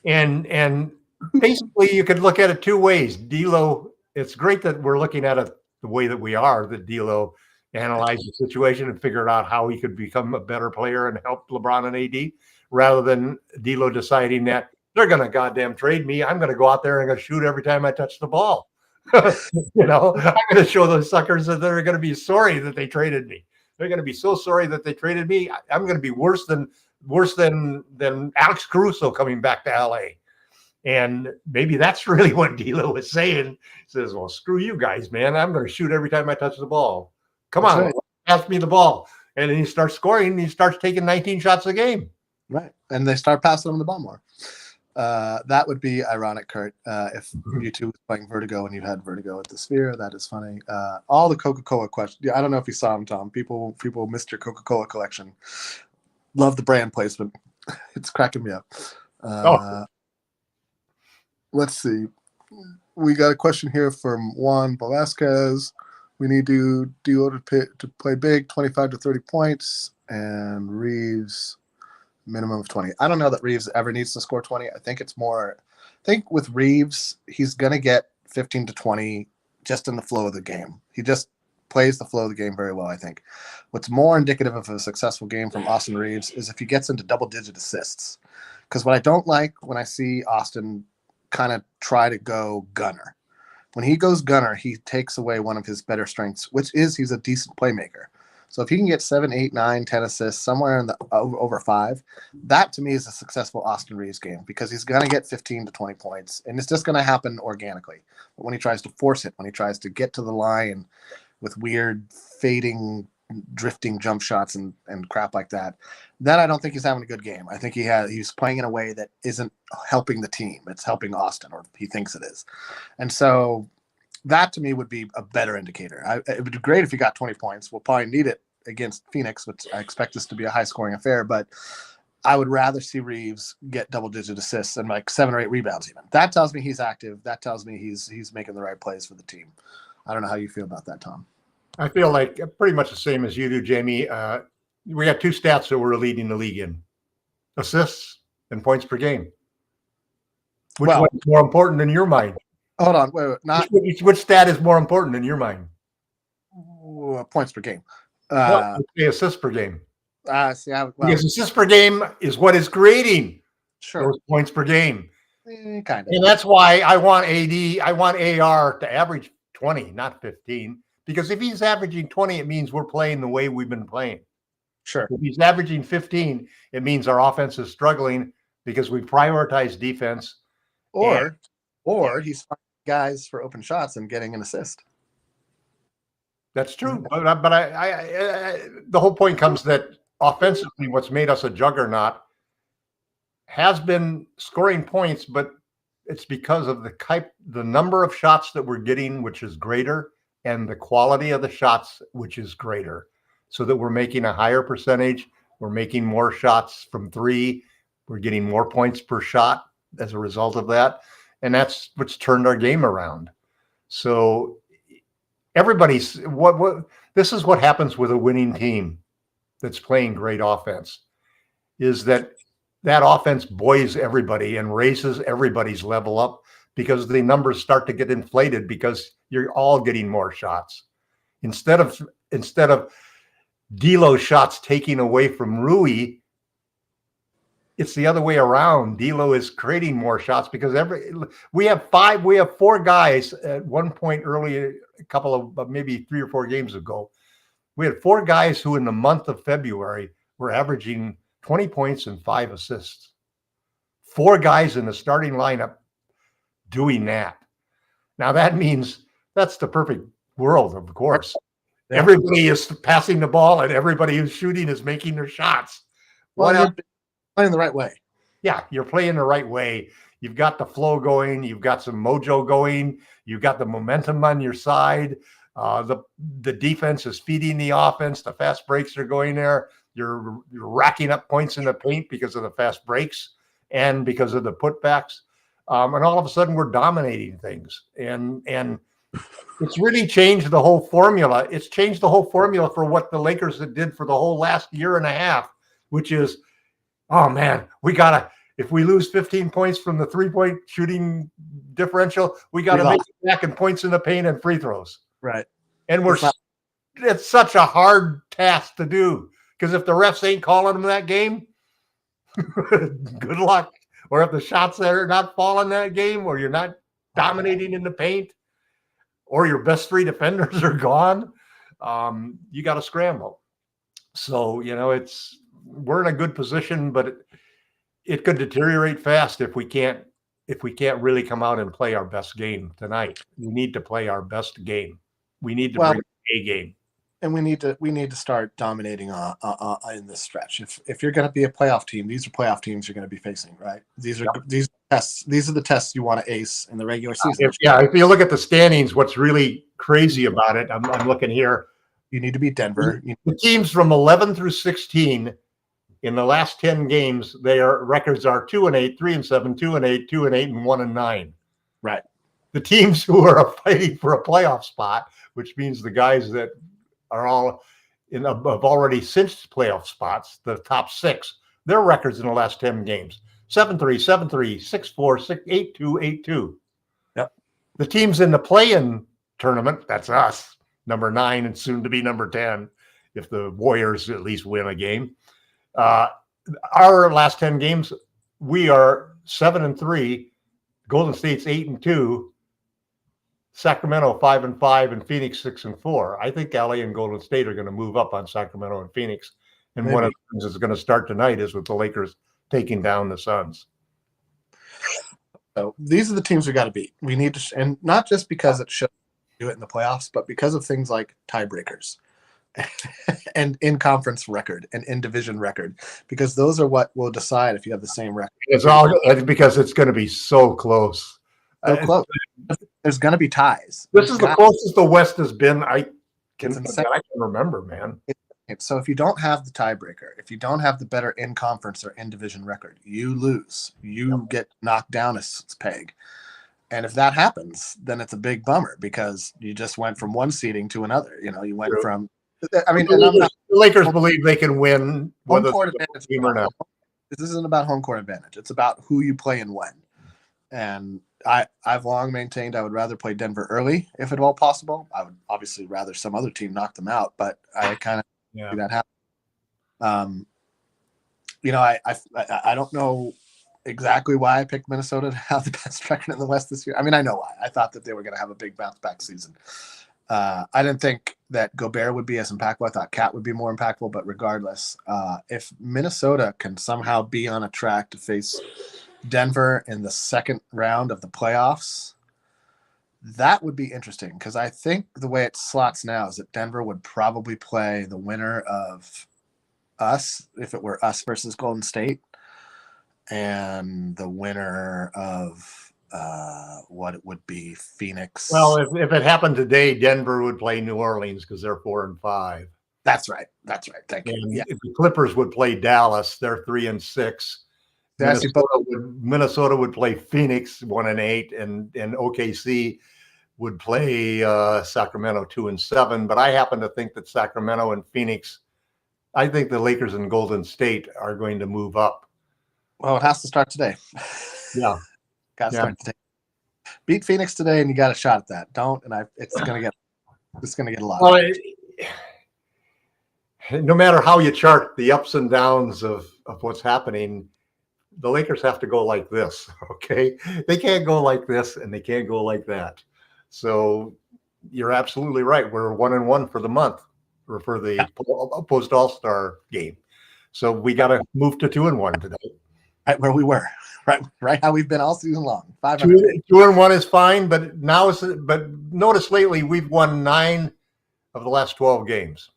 S2: and basically you could look at it 2 ways. D'Lo, it's great that we're looking at it the way that we are, that D'Lo analyzed the situation and figured out how he could become a better player and help LeBron and AD, rather than D'Lo deciding that they're going to goddamn trade me. I'm going to go out there and I'm going to shoot every time I touch the ball. I'm going to show those suckers that they're going to be sorry that they traded me. They're going to be so sorry that they traded me. I'm going to be worse than Alex Caruso coming back to LA. And maybe that's really what D'Lo was saying. He says, well, screw you guys, man. I'm going to shoot every time I touch the ball. Come on, right. Pass me the ball. And then he starts scoring and he starts taking 19 shots a game.
S1: Right. And they start passing him the ball more. That would be ironic, Kurt, if you two was playing Vertigo and you had Vertigo at the Sphere. That is funny. All the Coca-Cola questions. Yeah, I don't know if you saw them, Tom. People missed your Coca-Cola collection. Love the brand placement. It's cracking me up. Let's see. We got a question here from Juan Velasquez. We need D'Lo to play big, 25 to 30 points, and Reeves Minimum of 20. I don't know that Reeves ever needs to score 20. I think it's more. I think with Reeves, he's going to get 15 to 20 just in the flow of the game. He just plays the flow of the game very well, I think. What's more indicative of a successful game from Austin Reeves is if he gets into double-digit assists. Because what I don't like when I see Austin kind of try to go gunner. When he goes gunner, he takes away one of his better strengths, which is he's a decent playmaker. So if he can get 7, 8, 9, 10 assists, somewhere in the over 5, that to me is a successful Austin Reeves game because he's going to get 15 to 20 points, and it's just going to happen organically. But when he tries to force it, when he tries to get to the line with weird fading, drifting jump shots and crap like that, then I don't think he's having a good game. I think he's playing in a way that isn't helping the team. It's helping Austin, or he thinks it is. And so that to me would be a better indicator. It would be great if he got 20 points. We'll probably need it against Phoenix, which I expect this to be a high-scoring affair, but I would rather see Reeves get double-digit assists and like 7 or 8 rebounds even. That tells me he's active. That tells me he's making the right plays for the team. I don't know how you feel about that, Tom.
S2: I feel like pretty much the same as you do, Jamie. We got 2 stats that we're leading the league in: assists and points per game. Which one is more important in your mind?
S1: Hold on, wait.
S2: Which stat is more important in your mind?
S1: Points per game.
S2: Assists per game.
S1: Because
S2: assists per game is what is creating those points per game.
S1: Kind of.
S2: And that's why I want AR to average 20, not 15. Because if he's averaging 20, it means we're playing the way we've been playing.
S1: Sure.
S2: If he's averaging 15, it means our offense is struggling because we prioritize defense.
S1: Or he's finding guys for open shots and getting an assist.
S2: That's true. But the whole point comes that offensively, what's made us a juggernaut has been scoring points, but it's because of the number of shots that we're getting, which is greater, and the quality of the shots, which is greater, so that we're making a higher percentage. We're making more shots from 3. We're getting more points per shot as a result of that. And that's what's turned our game around. So this is what happens with a winning team that's playing great offense, is that offense buoys everybody and raises everybody's level up, because the numbers start to get inflated because you're all getting more shots. Instead of D'Lo shots taking away from Rui, it's the other way around. D'Lo is creating more shots because we have 4 guys at one point early, a couple of maybe 3 or 4 games ago. We had 4 guys who in the month of February were averaging 20 points and 5 assists. 4 guys in the starting lineup doing that. Now that means that's the perfect world, of course. Yeah. Everybody is passing the ball and everybody who's shooting is making their shots.
S1: You're playing the right way.
S2: Yeah, you're playing the right way. You've got the flow going. You've got some mojo going. You've got the momentum on your side. The defense is feeding the offense. The fast breaks are going there. You're racking up points in the paint because of the fast breaks and because of the putbacks. And all of a sudden we're dominating things. And it's really changed the whole formula. It's changed the whole formula for what the Lakers did for the whole last year and a half, which is, oh man, if we lose 15 points from the 3-point shooting differential, we got to make it back in points in the paint and free throws.
S1: Right.
S2: And it's such a hard task to do, because if the refs ain't calling them that game, good luck. Or if the shots are not falling that game, or you're not dominating in the paint, or your best 3 defenders are gone, you got to scramble. So, we're in a good position, but it could deteriorate fast if we can't really come out and play our best game tonight. We need to play our best game. We need to bring a game.
S1: And we need to start dominating in this stretch. If you're going to be a playoff team, these are playoff teams you're going to be facing, right? These are tests. These are the tests you want to ace in the regular season.
S2: If you look at the standings, what's really crazy about it, I'm looking here.
S1: You need to beat Denver.
S2: The teams from 11 through 16 in the last 10 games, their records are 2-8, 3-7, 2-8, 2-8, and 1-9.
S1: Right.
S2: The teams who are fighting for a playoff spot, which means the guys that are all have already cinched playoff spots, the top 6, their records in the last 10 games. 7-3, 7-3, 6-4, 6-8-2, 8-2.
S1: Yep.
S2: The teams in the play-in tournament, that's us, number 9 and soon to be number 10, if the Warriors at least win a game. Our last 10 games, we are 7-3, Golden State's 8-2, Sacramento 5-5, and Phoenix 6-4. I think LA and Golden State are going to move up on Sacramento and Phoenix. And
S1: Maybe.
S2: one of the things that's going to start tonight is with the Lakers taking down the Suns.
S1: So these are the teams we got to beat. We need to, and not just because it should do it in the playoffs, but because of things like tiebreakers and in conference record and in division record, because those are what will decide if you have the same record.
S2: It's all because it's going to be so close.
S1: So close. There's going to be ties.
S2: This is the closest the West has been. I can remember, man.
S1: So if you don't have the tiebreaker, if you don't have the better in conference or in division record, you lose. You get knocked down a peg. And if that happens, then it's a big bummer because you just went from one seeding to another. You know, you went from. I mean,
S2: the Lakers believe they can win whether
S1: home court advantage
S2: team or not.
S1: This isn't about home court advantage. It's about who you play and when. And I've long maintained I would rather play Denver early if at all possible. I would obviously rather some other team knock them out, but I kind of see that happen. You know, I don't know exactly why I picked Minnesota to have the best record in the West this year. I mean, I know why. I thought that they were going to have a big bounce back season. I didn't think that Gobert would be as impactful. I thought Cat would be more impactful, but regardless, if Minnesota can somehow be on a track to face Denver in the second round of the playoffs, that would be interesting because I think the way it slots now is that Denver would probably play the winner of us if it were us versus Golden State, and the winner of what it would be Phoenix.
S2: Well, if it happened today, Denver would play New Orleans because they're 4-5.
S1: That's right. Thank you.
S2: Yeah. If the Clippers would play Dallas, they're 3-6. Minnesota would play Phoenix 1-8, and OKC would play Sacramento 2-7. But I happen to think that Sacramento and Phoenix, I think the Lakers and Golden State are going to move up.
S1: Well, it has to start today.
S2: Yeah,
S1: got to start today. Beat Phoenix today, and you got a shot at that. Don't, and it's going to get a lot.
S2: Well, no matter how you chart the ups and downs of what's happening, the Lakers have to go like this, okay? They can't go like this, and they can't go like that. So you're absolutely right. We're 1-1 for the month, or for the post All-Star game. So we got to move to 2-1 today.
S1: Right where we were, right how we've been all season long.
S2: 2-1 is fine, but notice lately we've won 9 of the last 12 games.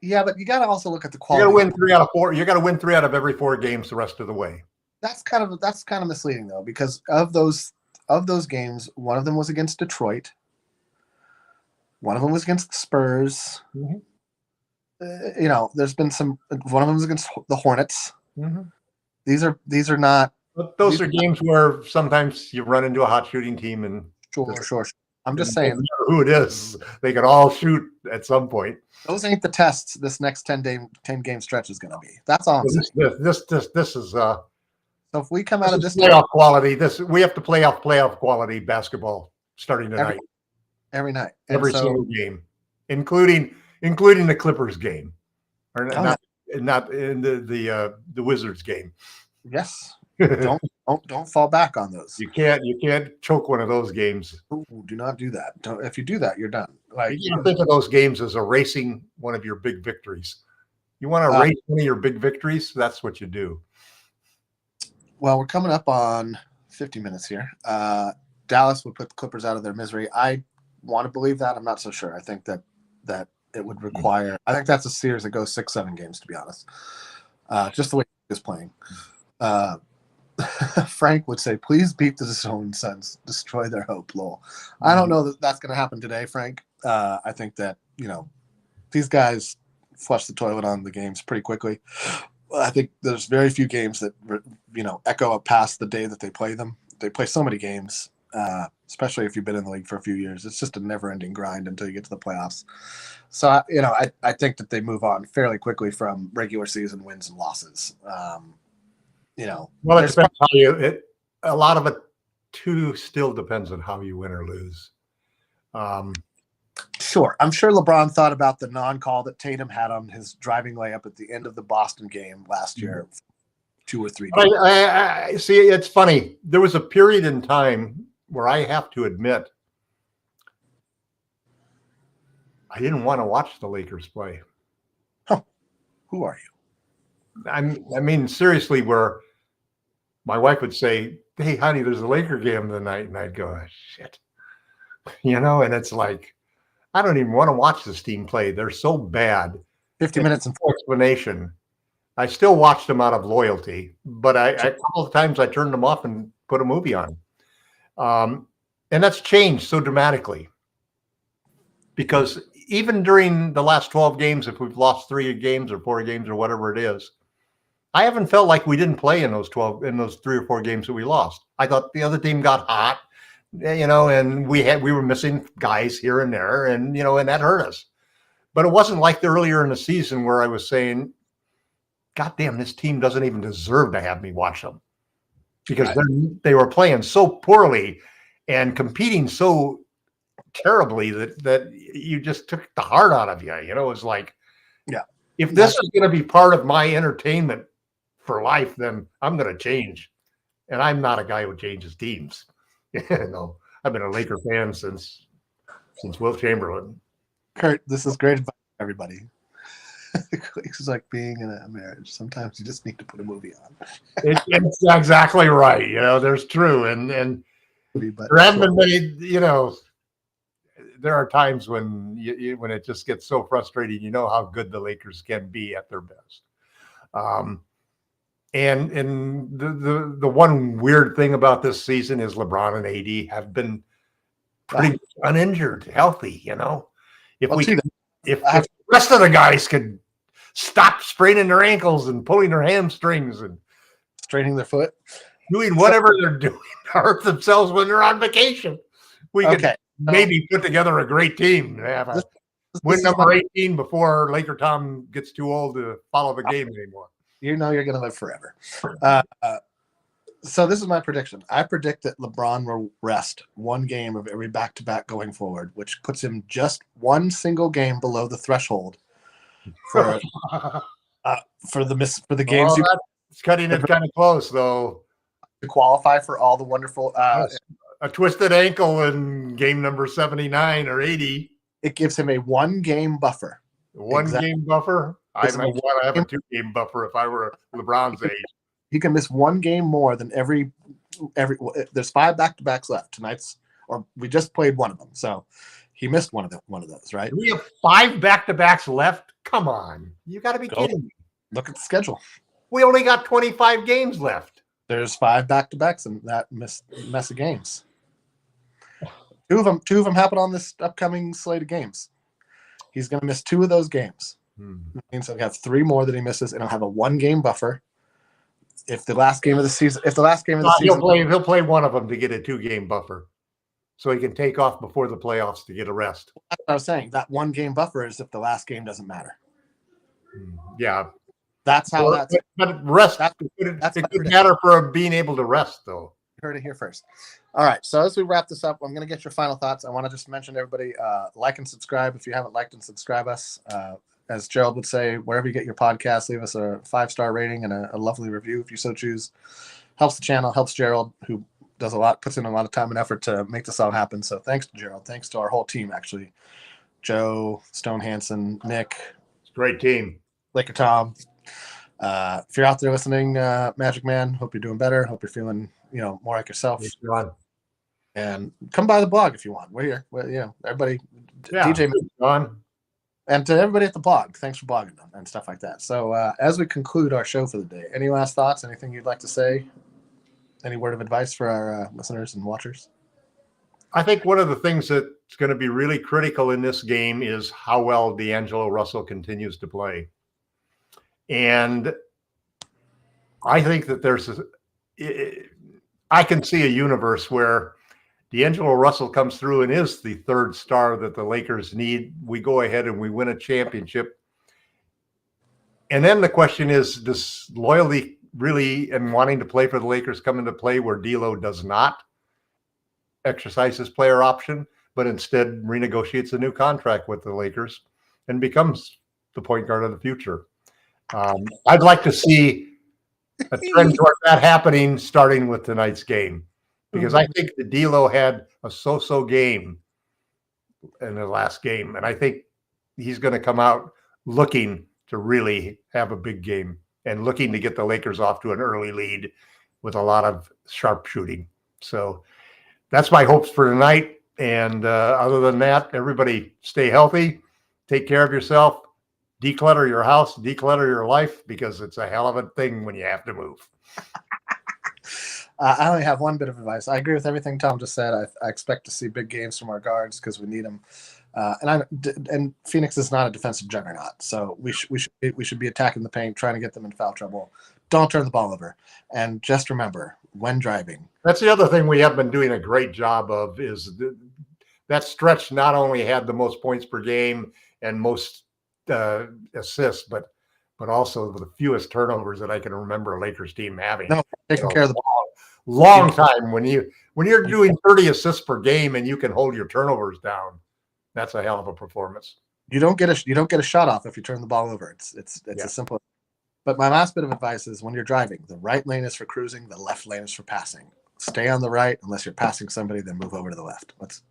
S1: Yeah, but you got to also look at the quality.
S2: You got to win 3 out of 4. You got to win 3 out of every 4 games the rest of the way.
S1: That's kind of misleading though, because of those games, one of them was against Detroit. One of them was against the Spurs. Mm-hmm. You know, there's been some. One of them was against the Hornets. Mm-hmm. These are not.
S2: But those are games where sometimes you run into a hot shooting team, and
S1: sure. I'm just saying,
S2: no matter who it is, they can all shoot at some point.
S1: Those ain't the tests this next 10 game stretch is going to be. That's all I'm saying.
S2: This is. So
S1: if we come out of this
S2: playoff quality, we have to play off playoff quality basketball starting tonight.
S1: Every night,
S2: every single game, including the Clippers game, or not in the Wizards game.
S1: Yes. Don't fall back on those.
S2: You can't choke one of those games.
S1: Ooh, do not do that. If you do that, you're done. Like,
S2: you think of those games as erasing one of your big victories. You want to erase one of your big victories? That's what you do.
S1: Well, we're coming up on 50 minutes here. Dallas would put the Clippers out of their misery. I want to believe that. I'm not so sure. I think that it would require. I think that's a series that goes 6-7 games. To be honest, just the way he's playing. Frank would say, please beat the Zone Suns, destroy their hope, lol. I don't know that that's going to happen today, Frank. I think that, these guys flush the toilet on the games pretty quickly. I think there's very few games that, echo up past the day that they play them. They play so many games. especially if you've been in the league for a few years. It's just a never-ending grind until you get to the playoffs. So, I think that they move on fairly quickly from regular season wins and losses.
S2: Well, it depends how a lot of it too still depends on how you win or lose.
S1: Sure. I'm sure LeBron thought about the non-call that Tatum had on his driving layup at the end of the Boston game last year, 2 or 3 days.
S2: I see. It's funny. There was a period in time where I have to admit I didn't want to watch the Lakers play.
S1: Huh. Who are you?
S2: I mean, seriously, where my wife would say, "Hey, honey, there's a Laker game tonight," and I'd go, oh, "Shit," and it's like, I don't even want to watch this team play. They're so bad.
S1: 50 minutes and
S2: full explanation. I still watched them out of loyalty, but a couple of times I turned them off and put a movie on. And that's changed so dramatically. Because even during the last 12 games, if we've lost 3 games or 4 games or whatever it is, I haven't felt like we didn't play in those 3 or 4 games that we lost. I thought the other team got hot, and we were missing guys here and there, and that hurt us. But it wasn't like the earlier in the season where I was saying, God damn, this team doesn't even deserve to have me watch them, because they were playing so poorly and competing so terribly that you just took the heart out of you. It was like,
S1: yeah,
S2: if this is going to be part of my entertainment for life, then I'm going to change. And I'm not a guy who changes teams. I've been a Laker fan since Wilt Chamberlain.
S1: Kurt, this is great advice for everybody. It's like being in a marriage. Sometimes you just need to put a movie on.
S2: It's exactly right. There's true. And there haven't been many, there are times when when it just gets so frustrating, how good the Lakers can be at their best. And the one weird thing about this season is LeBron and AD have been pretty uninjured, healthy. If the rest of the guys could stop spraining their ankles and pulling their hamstrings and
S1: straightening their foot,
S2: doing whatever they're doing to hurt themselves when they're on vacation, we could maybe put together a great team. Win number 18 before Laker Tom gets too old to follow the game anymore.
S1: You're going to live forever. So this is my prediction. I predict that LeBron will rest 1 game of every back-to-back going forward, which puts him just 1 single game below the threshold for the games.
S2: It's cutting it kind of close, though.
S1: To qualify for all the wonderful
S2: a twisted ankle in game number 79 or 80.
S1: It gives him a 1-game buffer.
S2: Game buffer? I might want to have a 2-game buffer if I were LeBron's age.
S1: He can miss 1 game more than every. There's 5 back-to-backs left. We just played one of them, so he missed one of those, right?
S2: We have 5 back-to-backs left. Come on, you got to be kidding me.
S1: Look at the schedule.
S2: We only got 25 games left.
S1: There's 5 back-to-backs in that mess of games. 2 of them happen on this upcoming slate of games. He's going to miss 2 of those games. That means he'll have 3 more that he misses, and he'll have a 1-game buffer. If the last game of the season,
S2: he'll play one of them to get a 2-game buffer, so he can take off before the playoffs to get a rest.
S1: That's what I was saying. That 1-game buffer is if the last game doesn't matter.
S2: Yeah,
S1: that's how.
S2: But rest. It could matter for being able to rest, though.
S1: You heard it here first. All right. So as we wrap this up, I'm going to get your final thoughts. I want to just mention to everybody, like and subscribe if you haven't liked and subscribe us. As Gerald would say, wherever you get your podcast, leave us a 5-star rating and a lovely review if you so choose. Helps the channel, helps Gerald, who does puts in a lot of time and effort to make this all happen. So thanks to Gerald. Thanks to our whole team, actually. Joe, Stone Hansen, Nick.
S2: It's a great team.
S1: Laker Tom. If you're out there listening, Magic Man, hope you're doing better. Hope you're feeling, more like yourself. And come by the blog if you want. We're here. Everybody.
S2: Yeah, DJ on.
S1: And to everybody at the blog, thanks for blogging them and stuff like that. So as we conclude our show for the day, any last thoughts? Anything you'd like to say? Any word of advice for our listeners and watchers?
S2: I think one of the things that's going to be really critical in this game is how well D'Angelo Russell continues to play. And I think that I can see a universe where D'Angelo Russell comes through and is the third star that the Lakers need, we go ahead and we win a championship. And then the question is, does loyalty really and wanting to play for the Lakers come into play where D'Lo does not exercise his player option, but instead renegotiates a new contract with the Lakers and becomes the point guard of the future? I'd like to see a trend toward that happening starting with tonight's game, because I think that D'Lo had a so-so game in the last game, and I think he's going to come out looking to really have a big game and looking to get the Lakers off to an early lead with a lot of sharp shooting. So that's my hopes for tonight. And other than that, everybody stay healthy, take care of yourself, declutter your house, declutter your life, because it's a hell of a thing when you have to move.
S1: I only have one bit of advice. I agree with everything Tom just said. I expect to see big games from our guards because we need them. And Phoenix is not a defensive juggernaut, so we should be attacking the paint, trying to get them in foul trouble. Don't turn the ball over, and just remember when driving.
S2: That's the other thing we have been doing a great job of, is that stretch not only had the most points per game and most assists, but also the fewest turnovers that I can remember a Lakers team having.
S1: No, taking care of the ball.
S2: Long time when you're doing 30 assists per game and you can hold your turnovers down. That's a hell of a performance.
S1: You don't get a shot off if you turn the ball over. It's as simple. But my last bit of advice is, when you're driving, the right lane is for cruising, the left lane is for passing. Stay on the right unless you're passing somebody, then move over to the left. Let's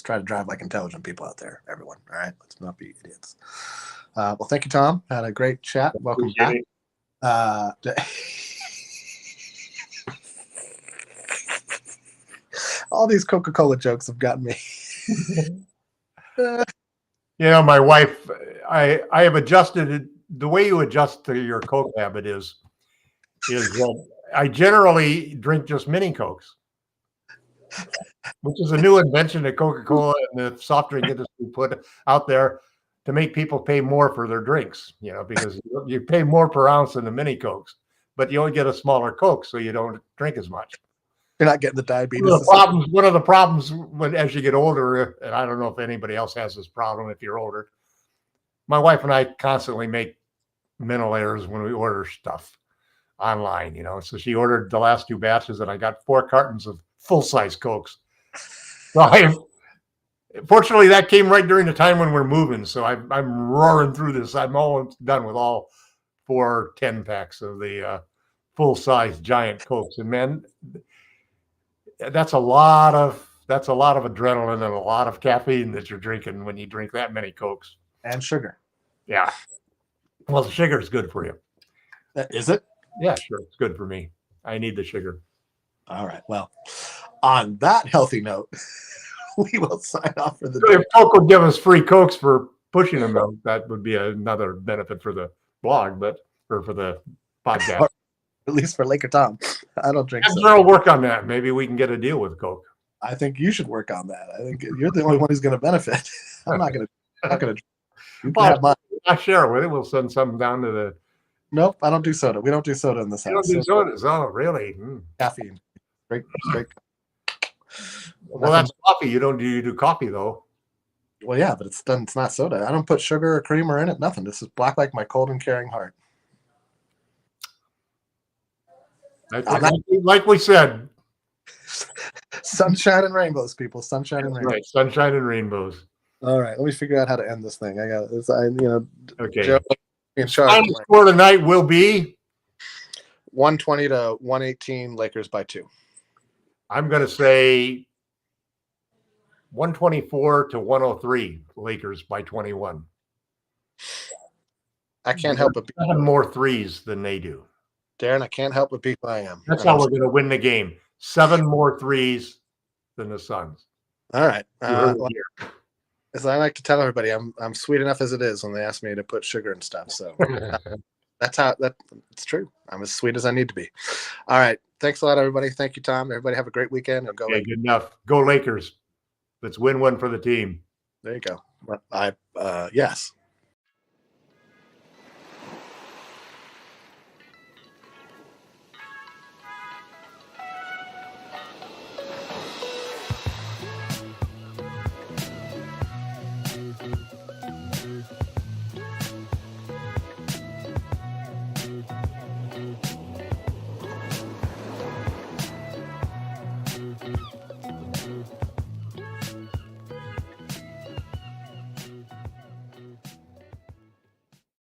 S1: try to drive like intelligent people out there, everyone. All right, let's not be idiots. Well, thank you, Tom. Had a great chat. Welcome back. All these Coca-Cola jokes have gotten me.
S2: My wife, I have adjusted it. The way you adjust to your Coke habit is that I generally drink just mini Cokes, which is a new invention that Coca-Cola and the soft drink industry put out there to make people pay more for their drinks, because you pay more per ounce than the mini Cokes, but you only get a smaller Coke, so you don't drink as much.
S1: You're not getting the diabetes.
S2: One of the problems as you get older, and I don't know if anybody else has this problem if you're older, my wife and I constantly make mental errors when we order stuff online, So she ordered the last 2 batches, and I got 4 cartons of full-size Cokes. So fortunately, that came right during the time when we're moving, so I'm roaring through this. I'm almost done with all 4 10-packs of the full-size giant Cokes, and man, that's a lot of adrenaline and a lot of caffeine that you're drinking when you drink that many Cokes.
S1: And sugar.
S2: Yeah. Well, the sugar is good for you.
S1: Is it?
S2: Yeah, sure. It's good for me. I need the sugar.
S1: All right. Well, on that healthy note, we will sign off for the
S2: day. If Coke would give us free Cokes for pushing them out, that would be another benefit for the blog, or for the podcast.
S1: Or at least for Laker Tom. I don't drink.
S2: I'll work on that. Maybe we can get a deal with Coke.
S1: I think you should work on that. I think you're the only one who's going to benefit. I'm not going to. You can have mine.
S2: I share with it. We'll send some down to the.
S1: Nope, I don't do soda. We don't do soda in this house.
S2: You don't do sodas? Oh, really?
S1: Caffeine. Straight.
S2: Well, that's coffee. You do coffee though.
S1: Well, yeah, but it's not soda. I don't put sugar or creamer in it. Nothing. This is black like my cold and caring heart.
S2: Like we said,
S1: sunshine and rainbows, people. Sunshine and rainbows.
S2: Right, sunshine and rainbows.
S1: All right, let me figure out how to end this thing. I got this.
S2: Okay.
S1: Joe,
S2: final score tonight will be
S1: 120 to 118. Lakers by 2.
S2: I'm going to say 124 to 103. Lakers by 21.
S1: I can't help but be
S2: 7 more threes than they do.
S1: Darren, I can't help but be who I am.
S2: That's how we're going to win the game. 7 more threes than the Suns.
S1: All right. As I like to tell everybody, I'm sweet enough as it is when they ask me to put sugar and stuff. So it's true. I'm as sweet as I need to be. All right. Thanks a lot, everybody. Thank you, Tom. Everybody have a great weekend. And go
S2: Lakers. Good enough. Go Lakers. Let's win one for the team.
S1: There you go. Yes.